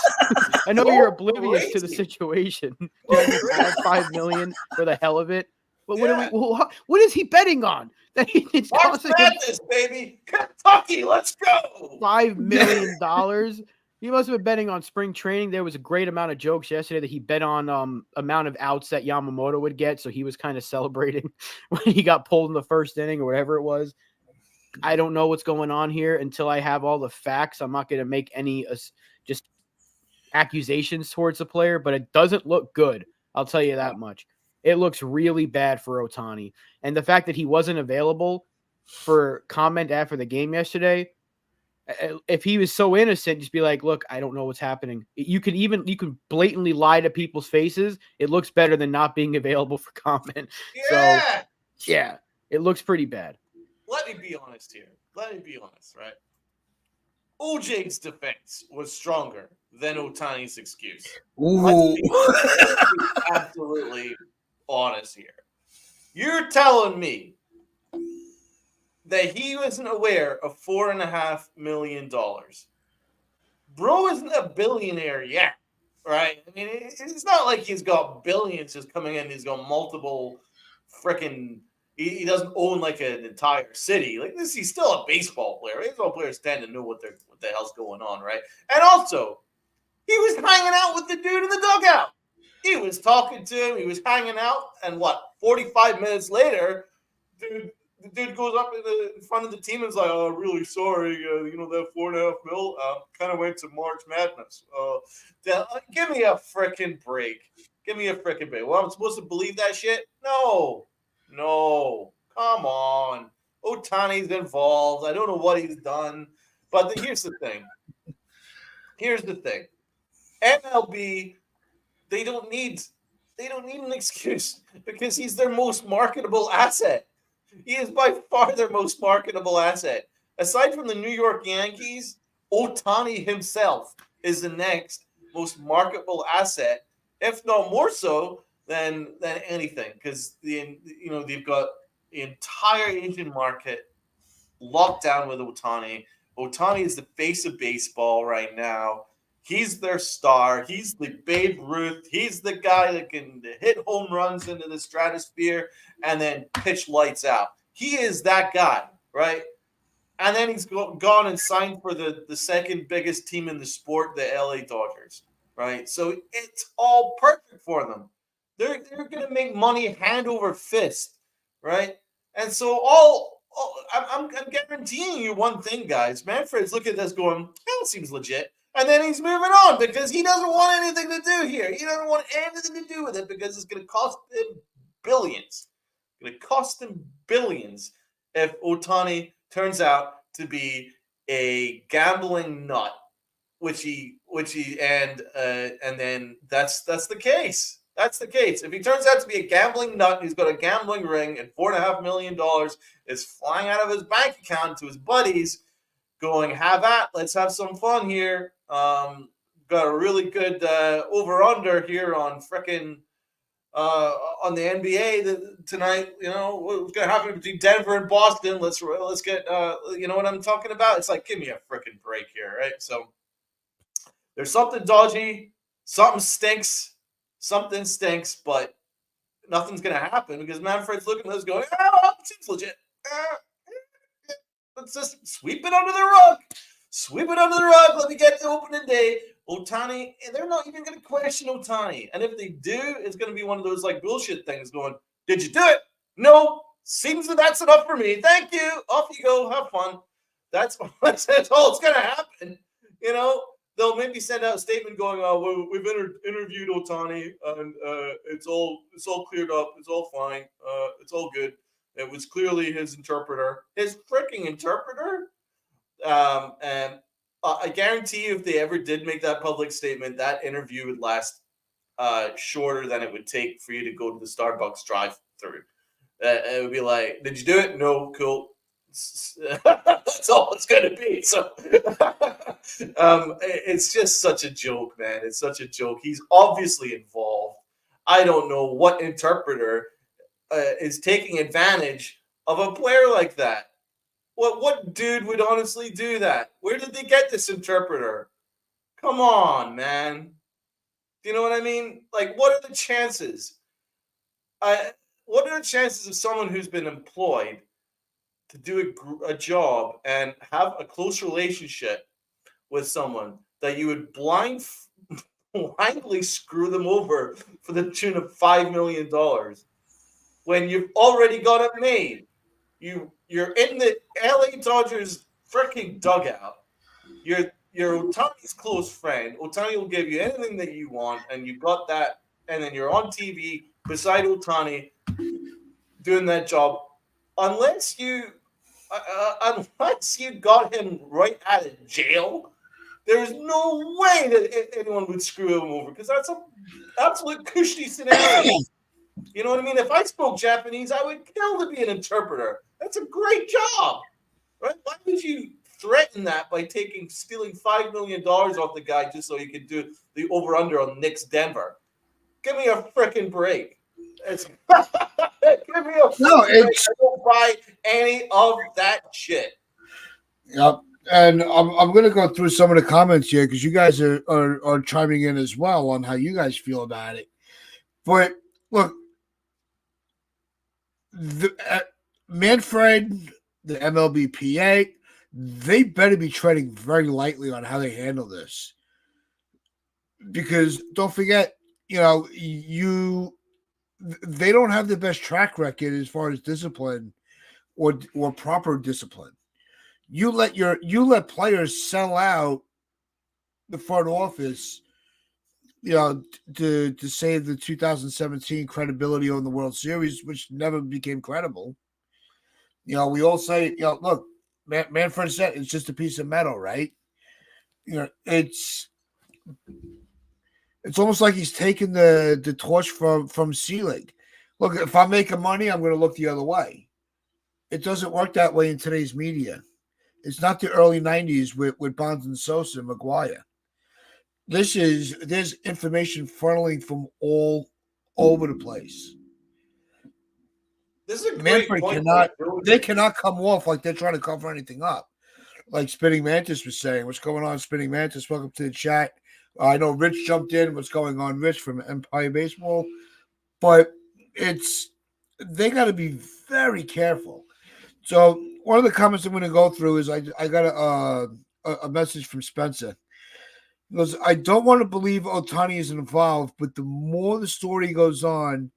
I know you're oblivious to the situation. $5 million for the hell of it. But what is he betting on? It's costing this, baby. Kentucky, let's go. $5 million. He must have been betting on spring training. There was a great amount of jokes yesterday that he bet on amount of outs that Yamamoto would get. So he was kind of celebrating when he got pulled in the first inning or whatever it was. I don't know what's going on here until I have all the facts. I'm not going to make any just accusations towards the player, but it doesn't look good. I'll tell you that much. It looks really bad for Ohtani. And the fact that he wasn't available for comment after the game yesterday, if he was so innocent, just be like, look, I don't know what's happening. You can blatantly lie to people's faces. It looks better than not being available for comment. Yeah. So, yeah, it looks pretty bad. Let me be honest here. Right? OJ's defense was stronger than Ohtani's excuse. Ooh. Absolutely honest here. You're telling me that he wasn't aware of $4.5 million. Bro isn't a billionaire yet, right? I mean, it's not like he's got billions just coming in. He's got multiple freaking. He doesn't own like an entire city. Like this, he's still a baseball player. Baseball players tend to know what the hell's going on, right? And also, he was hanging out with the dude in the dugout. He was talking to him. He was hanging out, and 45 minutes later, dude, the dude goes up in front of the team and is like, "Oh, really sorry. That $4.5 mil kind of went to March Madness. Give me a freaking break. Give me a freaking break. Well, I'm supposed to believe that shit? No. Come on. Ohtani's involved. I don't know what he's done. But here's the thing. MLB, they don't need an excuse because he's their most marketable asset. He is by far their most marketable asset. Aside from the New York Yankees, Ohtani himself is the next most marketable asset, if not more so than anything, because they've got the entire Asian market locked down with Ohtani. Ohtani is the face of baseball right now. He's their star. He's the Babe Ruth. He's the guy that can hit home runs into the stratosphere and then pitch lights out. He is that guy, right? And then he's gone and signed for the second biggest team in the sport, the LA Dodgers, right? So it's all perfect for them. They're going to make money hand over fist, right? And so I'm guaranteeing you one thing, guys. Manfred's looking at this going, that seems legit. And then he's moving on because he doesn't want anything to do here. He doesn't want anything to do with it because it's going to cost him billions. It's going to cost him billions if Ohtani turns out to be a gambling nut, and then that's the case. That's the case. If he turns out to be a gambling nut, he's got a gambling ring, and $4.5 million is flying out of his bank account to his buddies, going, have at, let's have some fun here. Got a really good over-under here on frickin' on the NBA tonight. What's going to happen between Denver and Boston? Let's get, you know what I'm talking about? It's like, give me a frickin' break here, right? So there's something dodgy, something stinks, but nothing's going to happen because Manfred's looking at this going, it seems legit. Let's just sweep it under the rug. Let me get to opening day. Ohtani, and they're not even going to question Ohtani. And if they do, it's going to be one of those like bullshit things going, did you do it? No. Seems that's enough for me. Thank you. Off you go. Have fun. That's all it's going to happen. They'll maybe send out a statement going, we've interviewed Ohtani, and it's all cleared up. It's all fine. It's all good. It was clearly his interpreter. His freaking interpreter? And I guarantee you if they ever did make that public statement, that interview would last shorter than it would take for you to go to the Starbucks drive-thru. It would be like, did you do it? No, cool. That's all it's going to be. So it's just such a joke, man. It's such a joke. He's obviously involved. I don't know what interpreter is taking advantage of a player like that. What dude would honestly do that? Where did they get this interpreter? Come on, man. Do you know what I mean? Like, what are the chances? What are the chances of someone who's been employed to do a job and have a close relationship with someone that you would blindly screw them over for the tune of $5 million when you've already got it made? You're in the LA Dodgers freaking dugout. You're Ohtani's close friend. Ohtani will give you anything that you want, and you've got that. And then you're on TV beside Ohtani doing that job. Unless you got him right out of jail, there's no way that anyone would screw him over because that's an absolute cushy scenario. You know what I mean? If I spoke Japanese, I would kill to be an interpreter. That's a great job, right? Why would you threaten that by stealing $5 million off the guy just so you could do the over/under on Knicks Denver? Give me a freaking break. Give me a break. I don't buy any of that shit. Yep. And I'm going to go through some of the comments here because you guys are chiming in as well on how you guys feel about it. But look, Manfred, the MLBPA, they better be treading very lightly on how they handle this. Because don't forget, they don't have the best track record as far as discipline or proper discipline. You let players sell out the front office, to save the 2017 credibility on the World Series, which never became credible. We all say, look, Manfred said it's just a piece of metal, right? It's almost like he's taking the torch from Selig. Look, if I'm making money, I'm going to look the other way. It doesn't work that way in today's media. It's not the early 90s with Bonds and Sosa and McGuire. There's information funneling from all over the place. This is a great point. They cannot come off like they're trying to cover anything up. Like Spinning Mantis was saying, what's going on, Spinning Mantis? Welcome to the chat. I know Rich jumped in. What's going on, Rich, from Empire Baseball? But they got to be very careful. So one of the comments I'm going to go through is I got a message from Spencer. He goes, I don't want to believe Ohtani is involved, but the more the story goes on,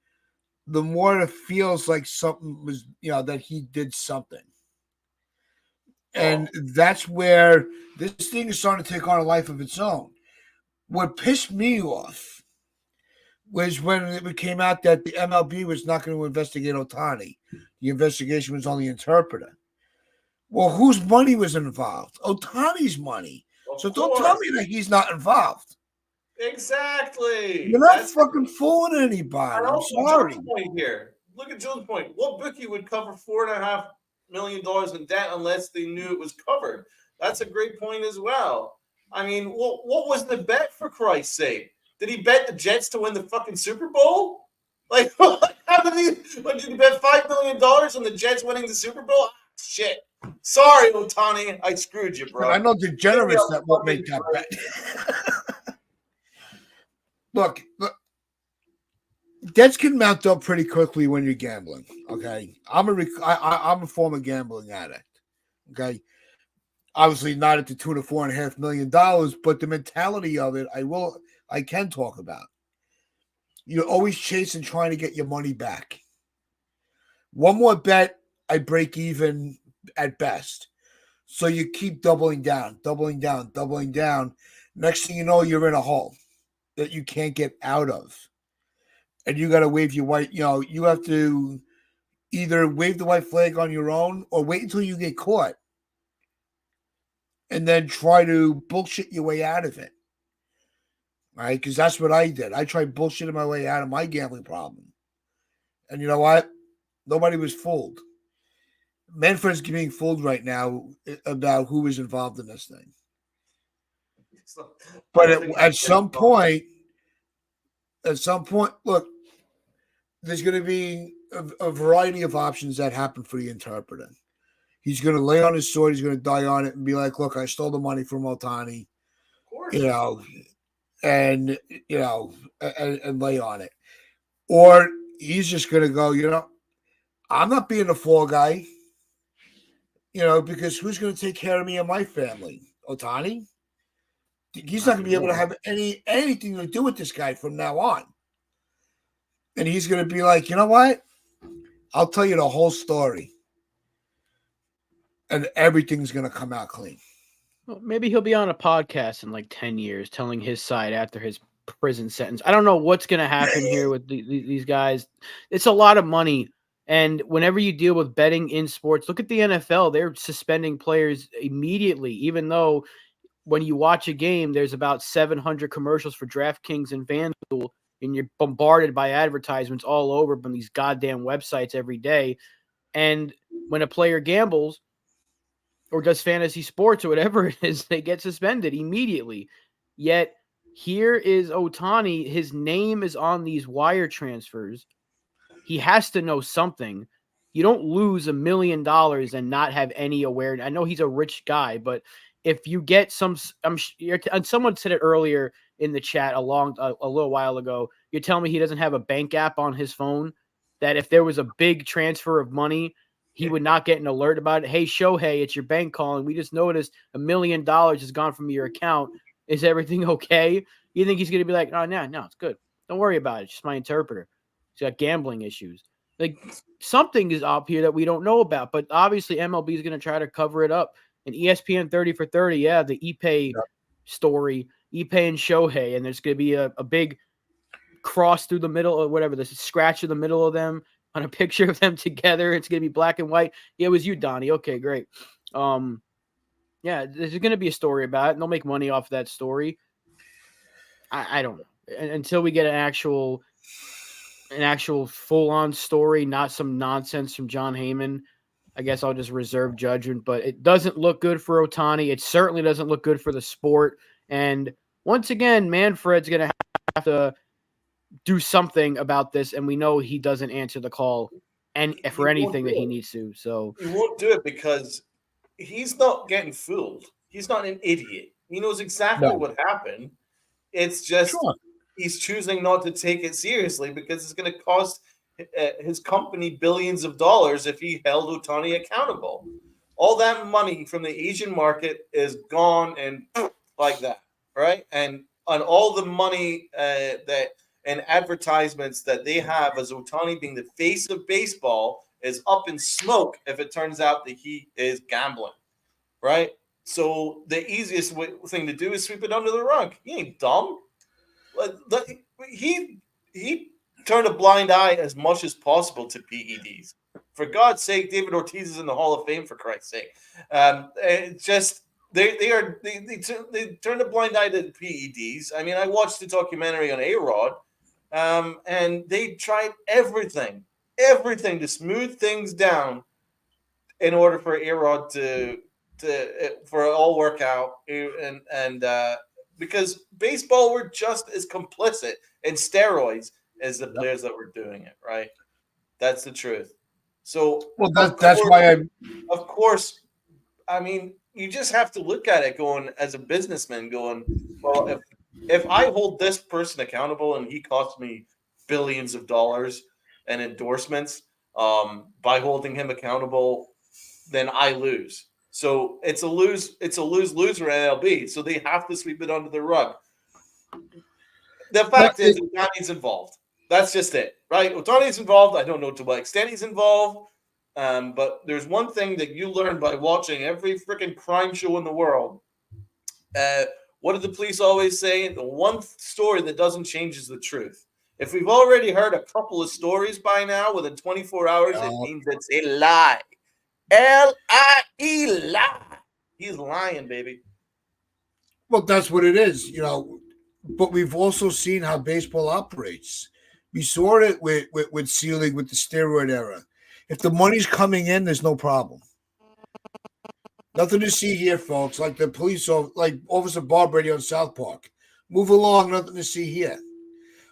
the more it feels like something was, that he did something. And that's where this thing is starting to take on a life of its own. What pissed me off was when it came out that the MLB was not going to investigate Ohtani. The investigation was on the interpreter. Well, whose money was involved? Ohtani's money. So don't tell me that he's not involved. Exactly. You're not fucking fooling anybody. I'm sorry. Point here. Look at Joe's point. What bookie would cover $4.5 million in debt unless they knew it was covered? That's a great point as well. I mean, what was the bet, for Christ's sake? Did he bet the Jets to win the fucking Super Bowl? Like, how did he bet $5 million on the Jets winning the Super Bowl? Ah, shit. Sorry, Ohtani, I screwed you, bro. I know degenerates that won't make that bet. Look, debts can mount up pretty quickly when you're gambling. Okay, I'm a former gambling addict. Okay, obviously not at the tune of $4.5 million, but the mentality of it, I can talk about. You're always chasing, trying to get your money back. One more bet, I break even at best. So you keep doubling down. Next thing you know, you're in a hole that you can't get out of. And you got to wave your white, you have to either wave the white flag on your own or wait until you get caught and then try to bullshit your way out of it. Right? Because that's what I did. I tried bullshitting my way out of my gambling problem. And you know what? Nobody was fooled. Manfred's being fooled right now about who is involved in this thing. But at some point, look, there's going to be a variety of options that happen for the interpreter. He's going to lay on his sword. He's going to die on it and be like, look, I stole the money from Ohtani, and lay on it. Or he's just going to go, I'm not being a fall guy, because who's going to take care of me and my family? Ohtani? He's not going to be able to have anything to do with this guy from now on. And he's going to be like, you know what? I'll tell you the whole story. And everything's going to come out clean. Well, maybe he'll be on a podcast in like 10 years telling his side after his prison sentence. I don't know what's going to happen here with these guys. It's a lot of money. And whenever you deal with betting in sports, look at the NFL. They're suspending players immediately, even though when you watch a game, there's about 700 commercials for DraftKings and FanDuel, and you're bombarded by advertisements all over from these goddamn websites every day. And when a player gambles or does fantasy sports or whatever it is, they get suspended immediately. Yet here is Ohtani. His name is on these wire transfers. He has to know something. You don't lose $1 million and not have any awareness. I know he's a rich guy, but if you get and someone said it earlier in the chat a little while ago, you're telling me he doesn't have a bank app on his phone, that if there was a big transfer of money, he would not get an alert about it. Hey, Shohei, it's your bank calling. We just noticed $1 million has gone from your account. Is everything okay? You think he's going to be like, oh, no, it's good. Don't worry about it. It's just my interpreter. He's got gambling issues. Like something is up here that we don't know about. But obviously MLB is going to try to cover it up. And ESPN 30 for 30, yeah, the Ippei story, Ippei and Shohei, and there's going to be a big cross through the middle or whatever, this scratch in the middle of them on a picture of them together. It's going to be black and white. Yeah, it was you, Donnie. Okay, great. Yeah, there's going to be a story about it, and they'll make money off of that story. I don't know. Until we get an actual full-on story, not some nonsense from John Heyman, I guess I'll just reserve judgment. But it doesn't look good for Ohtani. It certainly doesn't look good for the sport. And once again, Manfred's going to have to do something about this, and we know he doesn't answer the call and for anything that he needs to. So he won't do it because he's not getting fooled. He's not an idiot. He knows exactly what happened. It's just he's choosing not to take it seriously because it's going to cost his company billions of dollars if he held Ohtani accountable. All that money from the Asian market is gone and like that, right? And on all the money that and advertisements that they have as Ohtani being the face of baseball is up in smoke if it turns out that he is gambling, right? So the easiest thing to do is sweep it under the rug. He ain't dumb. He turned a blind eye as much as possible to PEDs. For God's sake, David Ortiz is in the Hall of Fame. For Christ's sake, it's just they turned a blind eye to PEDs. I mean, I watched the documentary on A-Rod, and they tried everything to smooth things down in order for A-Rod for it all work out, and because baseball were just as complicit in steroids as the players that were doing it, right? That's the truth. So that's why of course, I mean, you just have to look at it going as a businessman going, well, if I hold this person accountable and he cost me billions of dollars and endorsements by holding him accountable, then I lose. So it's a lose for MLB. So they have to sweep it under the rug. The fact is, Ohtani's involved. That's just it, right? Ohtani's involved. I don't know to what extent he's involved, but there's one thing that you learn by watching every freaking crime show in the world. What did the police always say? The one story that doesn't change is the truth. If we've already heard a couple of stories by now within 24 hours, it means it's a lie. L-I-E, lie. He's lying, baby. Well, that's what it is, But we've also seen how baseball operates. We saw it with Sealing with the steroid era. If the money's coming in, there's no problem. Nothing to see here, folks. Like the police, like Officer Bob Brady on South Park. Move along, nothing to see here.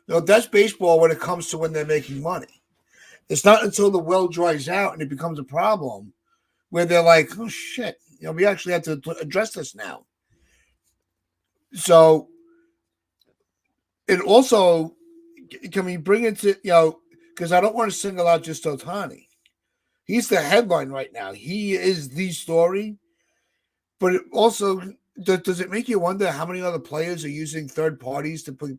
That's baseball when it comes to when they're making money. It's not until the well dries out and it becomes a problem where they're like, oh, shit, we actually have to address this now. So it also, can we bring it to, because I don't want to single out just Ohtani. He's the headline right now. He is the story. But it also, does it make you wonder how many other players are using third parties to put,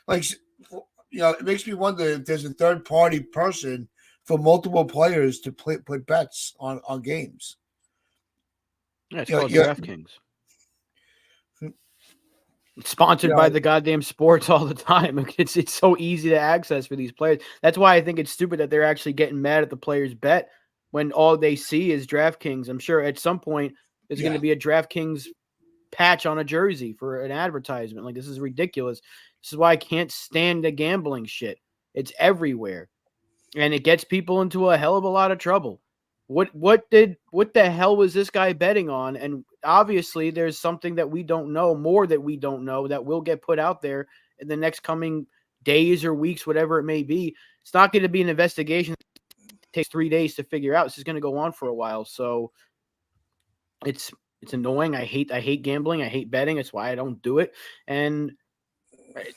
it makes me wonder if there's a third party person for multiple players to put bets on games. Yeah, it's called DraftKings. It's sponsored by the goddamn sports all the time. It's so easy to access for these players. That's why I think it's stupid that they're actually getting mad at the players' bet when all they see is DraftKings. I'm sure at some point there's going to be a DraftKings patch on a jersey for an advertisement. Like, this is ridiculous. This is why I can't stand the gambling shit. It's everywhere. And it gets people into a hell of a lot of trouble. What the hell was this guy betting on? And obviously there's something that we don't know, more that we don't know, that will get put out there in the next coming days or weeks, whatever it may be. It's not going to be an investigation that takes 3 days to figure out. This is going to go on for a while. So it's annoying. I hate gambling. I hate betting. It's why I don't do it. And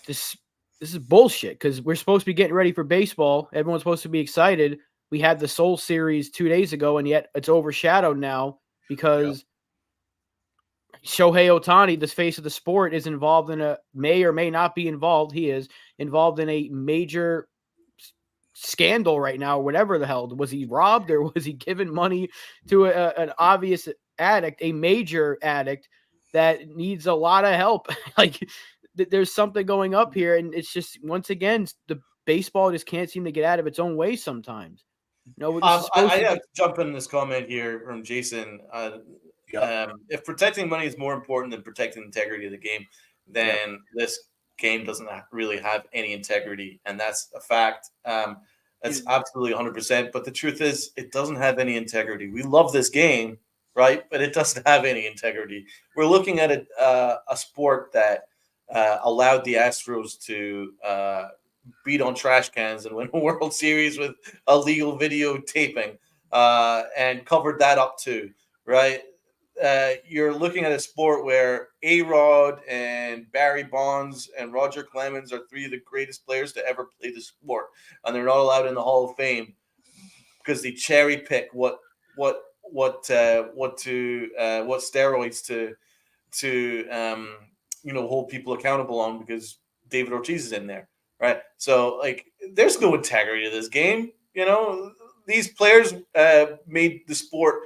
this is bullshit, because we're supposed to be getting ready for baseball. Everyone's supposed to be excited. We had the Soul Series 2 days ago, and yet it's overshadowed now because Shohei Ohtani, the face of the sport, is involved in may or may not be involved. He is involved in a major scandal right now, or whatever the hell. Was he robbed, or was he giving money to an obvious addict, a major addict that needs a lot of help? Like, there's something going up here, and it's just, once again, the baseball just can't seem to get out of its own way sometimes. No, this is supposed I to have be. to jump in this comment here from Jason. Yeah. If protecting money is more important than protecting the integrity of the game, then this game doesn't really have any integrity, and that's a fact. That's absolutely 100%. But the truth is, it doesn't have any integrity. We love this game, right? But it doesn't have any integrity. We're looking at a sport that allowed the Astros to beat on trash cans and win a World Series with illegal videotaping, and covered that up too, right? You're looking at a sport where A-Rod and Barry Bonds and Roger Clemens are three of the greatest players to ever play the sport, and they're not allowed in the Hall of Fame because they cherry pick what steroids to hold people accountable on because David Ortiz is in there, right? So like, there's no integrity to this game. These players made the sport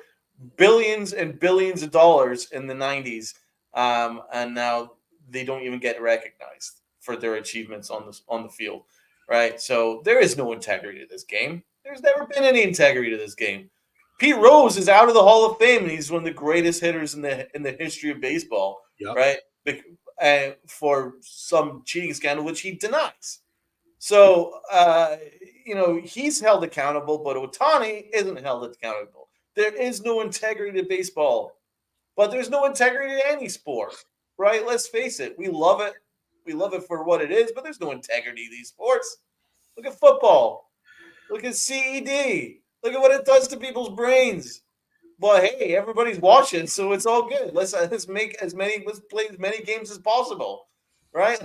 billions and billions of dollars in the 90s, and now they don't even get recognized for their achievements on the field, right? So there is no integrity to this game. There's never been any integrity to this game. Pete Rose is out of the Hall of Fame, and he's one of the greatest hitters in the history of baseball, Yep. right? For some cheating scandal, which he denies. So he's held accountable, but Ohtani isn't held accountable. There is no integrity to baseball, but there's no integrity to any sport, right? Let's face it. We love it. We love it for what it is, but there's no integrity to these sports. Look at football. Look at CED. Look at what it does to people's brains. But hey, everybody's watching, so it's all good. Let's play as many games as possible, right?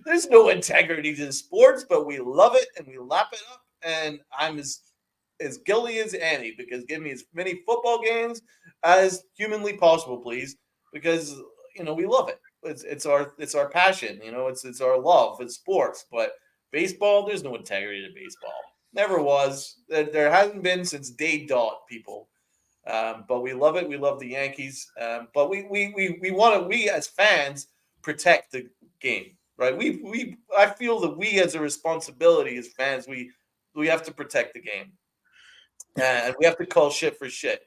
There's no integrity to sports, but we love it and we lap it up. And I'm as guilty as any, because give me as many football games as humanly possible, please, because we love it. It's our passion. It's our love. It's sports, but baseball, there's no integrity to baseball. Never was. There hasn't been since day dot, people. But we love it. We love the Yankees. But we want to. We as fans protect the game, right? I feel that we as a responsibility as fans, we have to protect the game, and we have to call shit for shit.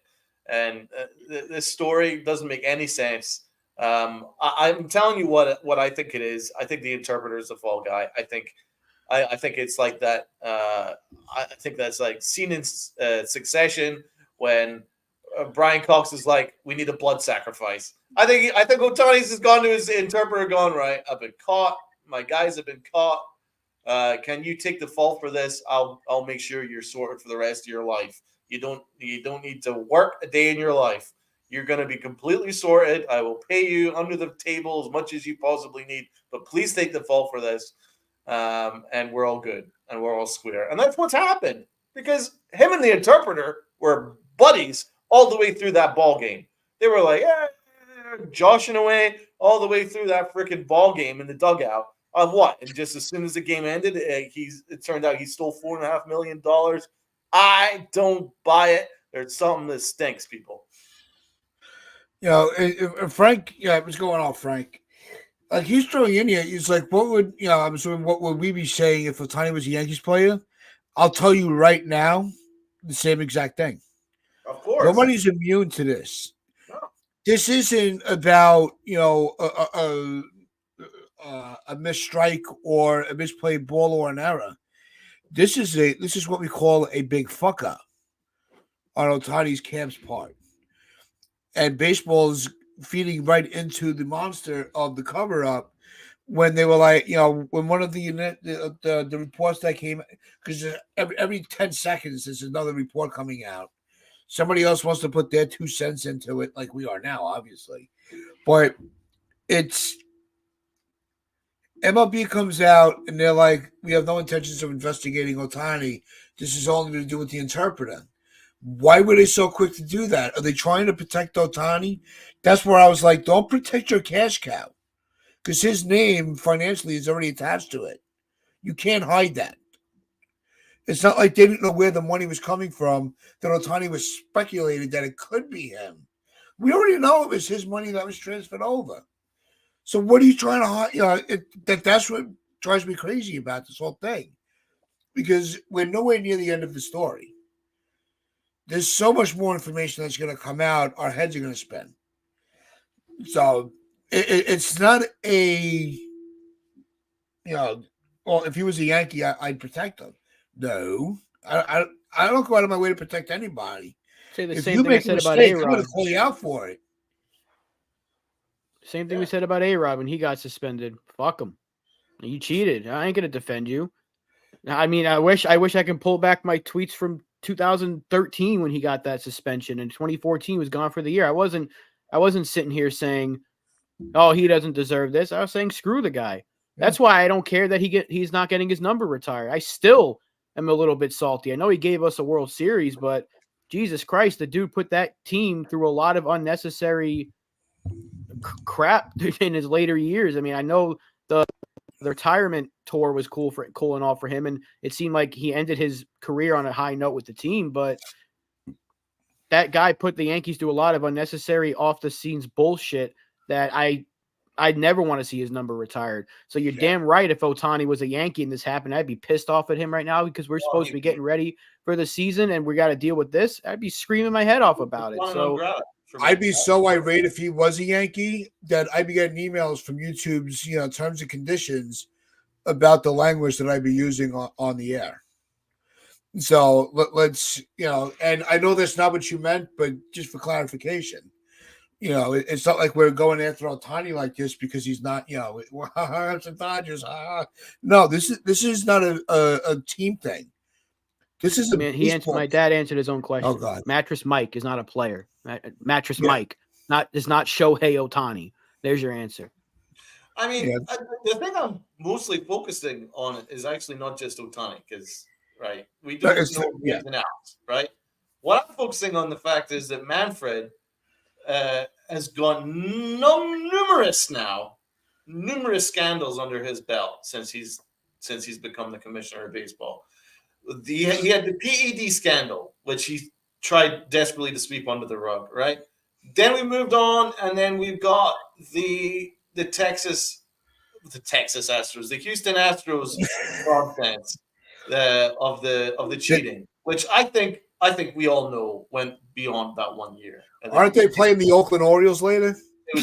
And this story doesn't make any sense. I'm telling you what I think it is. I think the interpreter is the fall guy. I think it's like that. I think that's like seen in Succession when Brian Cox is like, "We need a blood sacrifice." I think Ohtani's has gone to his interpreter, gone, right, "I've been caught. My guys have been caught. Can you take the fall for this? I'll make sure you're sorted for the rest of your life. You don't need to work a day in your life. You're going to be completely sorted. I will pay you under the table as much as you possibly need, but please take the fall for this." And we're all good and we're all square. And that's what's happened, because him and the interpreter were buddies all the way through that ball game. They were like, joshing away all the way through that freaking ball game in the dugout on what? And just as soon as the game ended, it turned out he stole $4.5 million. I don't buy it. There's something that stinks, people. Frank, what's going on, Frank? Like, he's throwing in here. He's like, what would I'm assuming, what would we be saying if Ohtani was a Yankees player? I'll tell you right now, the same exact thing. Of course, nobody's immune to this. No. This isn't about a missed strike or a misplayed ball or an error. This is what we call a big fuck up on Ohtani's camp's part, and baseball is feeding right into the monster of the cover up when they were like, when one of the reports that came, because every 10 seconds there's another report coming out. Somebody else wants to put their 2 cents into it, like we are now, obviously. But it's MLB comes out and they're like, we have no intentions of investigating Ohtani. This is only to do with the interpreter. Why were they so quick to do that? Are they trying to protect Ohtani? That's where I was like, don't protect your cash cow, because his name financially is already attached to it. You can't hide that. It's not like they didn't know where the money was coming from, that Ohtani was speculated that it could be him. We already know it was his money that was transferred over. So what are you trying to hide? That's what drives me crazy about this whole thing. Because we're nowhere near the end of the story. There's so much more information that's going to come out. Our heads are going to spin. So it's not a, well, if he was a Yankee, I'd protect him. No, I don't go out of my way to protect anybody. Say the If same you thing I make a said about mistake, I'm going A-Rod. to call you out for it. Same thing we said about A-Rod when he got suspended. Fuck him. You cheated. I ain't gonna defend you. I mean, I wish I could pull back my tweets from 2013 when he got that suspension, and 2014 was gone for the year. I wasn't sitting here saying, "Oh, he doesn't deserve this." I was saying, "Screw the guy." That's why I don't care that he's not getting his number retired. I still am a little bit salty. I know he gave us a World Series, but Jesus Christ, the dude put that team through a lot of unnecessary crap in his later years. I mean, I know the retirement tour was cool and all for him, and it seemed like he ended his career on a high note with the team, but that guy put the Yankees through a lot of unnecessary off the scenes bullshit that I'd never want to see his number retired. So you're damn right. If Ohtani was a Yankee and this happened, I'd be pissed off at him right now because we're supposed to be getting ready for the season and we got to deal with this. I'd be screaming my head off about it. So I'd be so irate if he was a Yankee that I'd be getting emails from YouTube's, terms and conditions about the language that I'd be using on the air. So let's, and I know that's not what you meant, but just for clarification, it's not like we're going after Ohtani like this because he's not, it's the Dodgers. No, this is not a team thing. This is my dad answered his own question. Oh God, Mattress Mike is not a player. Mattress Mike is not Shohei Ohtani. There's your answer. I mean, the thing I'm mostly focusing on is actually not just Ohtani, because we don't know the ins and outs, right? What I'm focusing on the fact is that Manfred has got numerous scandals under his belt since he's become the commissioner of baseball. He had the PED scandal, which he tried desperately to sweep under the rug, right? Then we moved on, and then we've got the Texas Astros, the Houston Astros nonsense of the cheating, which I think we all know went beyond that 1 year. Aren't they playing the Oakland Orioles later? It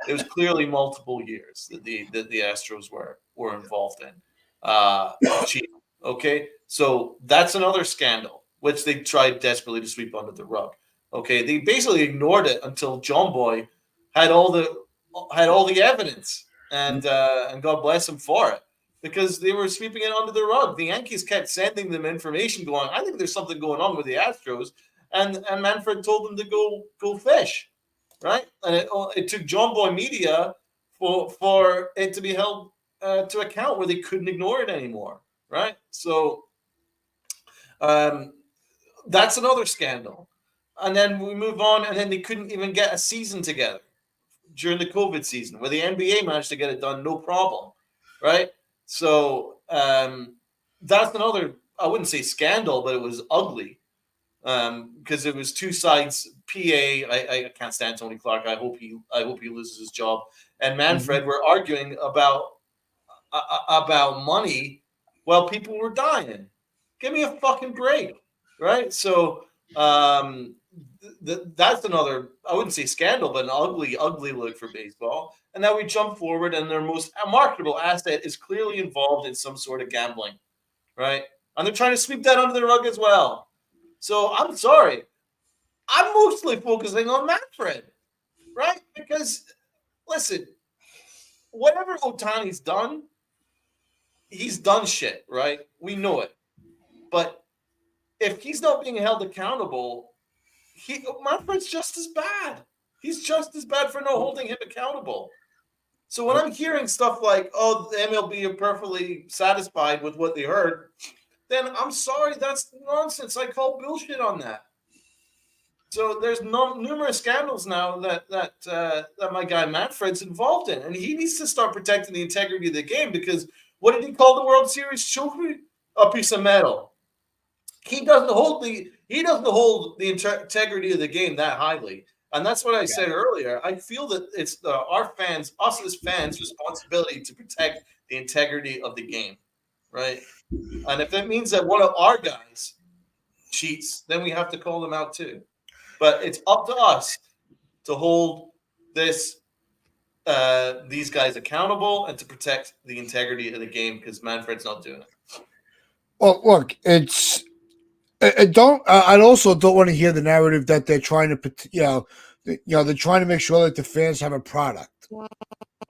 was clearly multiple years that the Astros were involved in cheating. Okay, so that's another scandal which they tried desperately to sweep under the rug. Okay, they basically ignored it until John Boy had all the evidence, and God bless him for it, because they were sweeping it under the rug. The Yankees kept sending them information, going, "I think there's something going on with the Astros," and Manfred told them to go fish, right? And it took John Boy Media for it to be held to account, where they couldn't ignore it anymore, right? So that's another scandal. And then we move on, and then they couldn't even get a season together during the COVID season, where the NBA managed to get it done, no problem, right? So that's another, I wouldn't say scandal, but it was ugly, because it was two sides. I can't stand Tony Clark. I hope he loses his job. And Manfred were arguing about money while people were dying. Give me a fucking break, right? So that's another, I wouldn't say scandal, but an ugly look for baseball. And now we jump forward, and their most marketable asset is clearly involved in some sort of gambling, right? And they're trying to sweep that under the rug as well. So I'm sorry, I'm mostly focusing on Manfred, right? Because listen, whatever Ohtani's done, he's done shit, right? We know it. But if he's not being held accountable, Manfred's just as bad. He's just as bad for not holding him accountable. So when I'm hearing stuff like, "Oh, the MLB are perfectly satisfied with what they heard," then I'm sorry, that's nonsense. I call bullshit on that. So there's numerous scandals now that my guy Manfred's involved in, and he needs to start protecting the integrity of the game, because what did he call the World Series trophy? A piece of metal. he doesn't hold the integrity of the game that highly. And that's what I said earlier. I feel that it's our fans, us as fans, responsibility to protect the integrity of the game, right? And if that means that one of our guys cheats, then we have to call them out too. But it's up to us to hold these guys accountable and to protect the integrity of the game because Manfred's not doing it. Well, look, it's I also don't want to hear the narrative that they're trying to, they're trying to make sure that the fans have a product,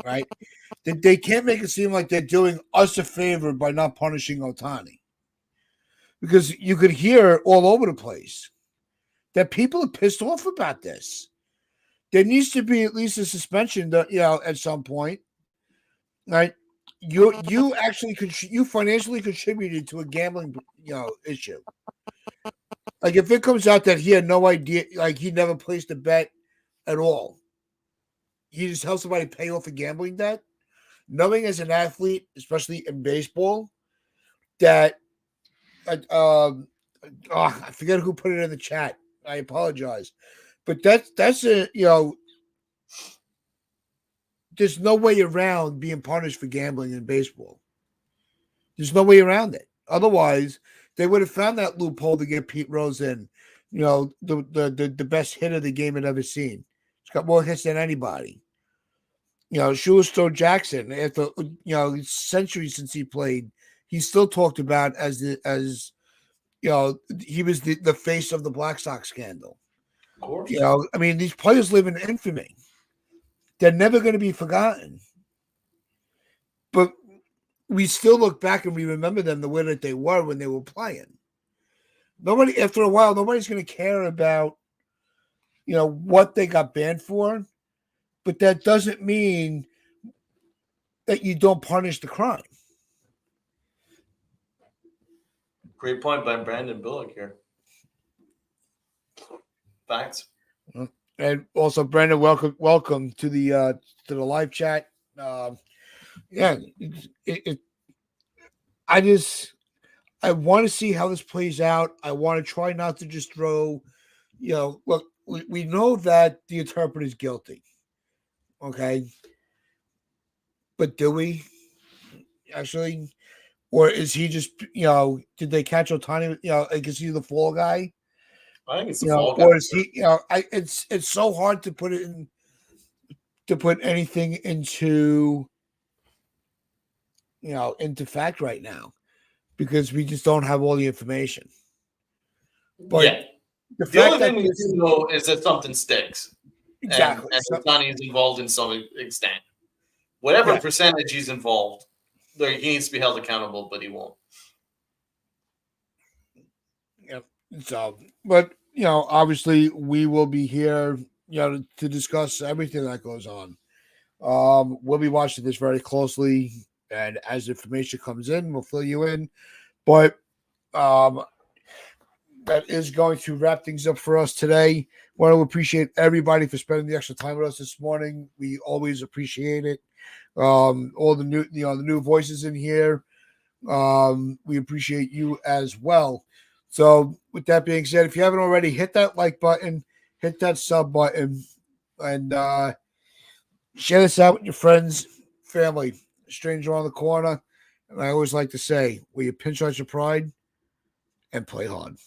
right? They can't make it seem like they're doing us a favor by not punishing Ohtani, because you could hear all over the place that people are pissed off about this. There needs to be at least a suspension, at some point, right? You actually you financially contributed to a gambling, issue. Like if it comes out that he had no idea, like he never placed a bet at all, he just helped somebody pay off a gambling debt, knowing as an athlete, especially in baseball, that I forget who put it in the chat. I apologize, but that's a there's no way around being punished for gambling in baseball. There's no way around it. Otherwise, they would have found that loophole to get Pete Rose in, the best hitter the game had ever seen. He's got more hits than anybody. Shoeless Jackson, after centuries since he played, he's still talked about as he was the face of the Black Sox scandal. Of course. These players live in infamy. They're never going to be forgotten. But we still look back and we remember them the way that they were when they were playing. After a while, nobody's going to care about, what they got banned for. But that doesn't mean that you don't punish the crime. Great point by Brandon Bullock here. Thanks. And also, Brandon, welcome to the live chat. I want to see how this plays out. I want to try not to just throw, look, we know that the interpreter is guilty. Okay. But do we actually, or is he just, did they catch Ohtani? Is he the fall guy? I think it's the fall guy. Or is he, it's so hard to put anything into, into fact right now, because we just don't have all the information. But yeah. The only thing we do know is that something sticks. Exactly. And Ohtani is involved in some extent. Whatever percentage he's involved, he needs to be held accountable, but he won't. Yeah. So, but, obviously we will be here, to discuss everything that goes on. We'll be watching this very closely, and as information comes in, we'll fill you in. But that is going to wrap things up for us today. Want to appreciate everybody for spending the extra time with us this morning. We always appreciate it. All the new, the new voices in here. We appreciate you as well. So with that being said, if you haven't already, hit that like button, hit that sub button, and share this out with your friends, family, stranger on the corner. And I always like to say, will you pinch out your pride and play hard?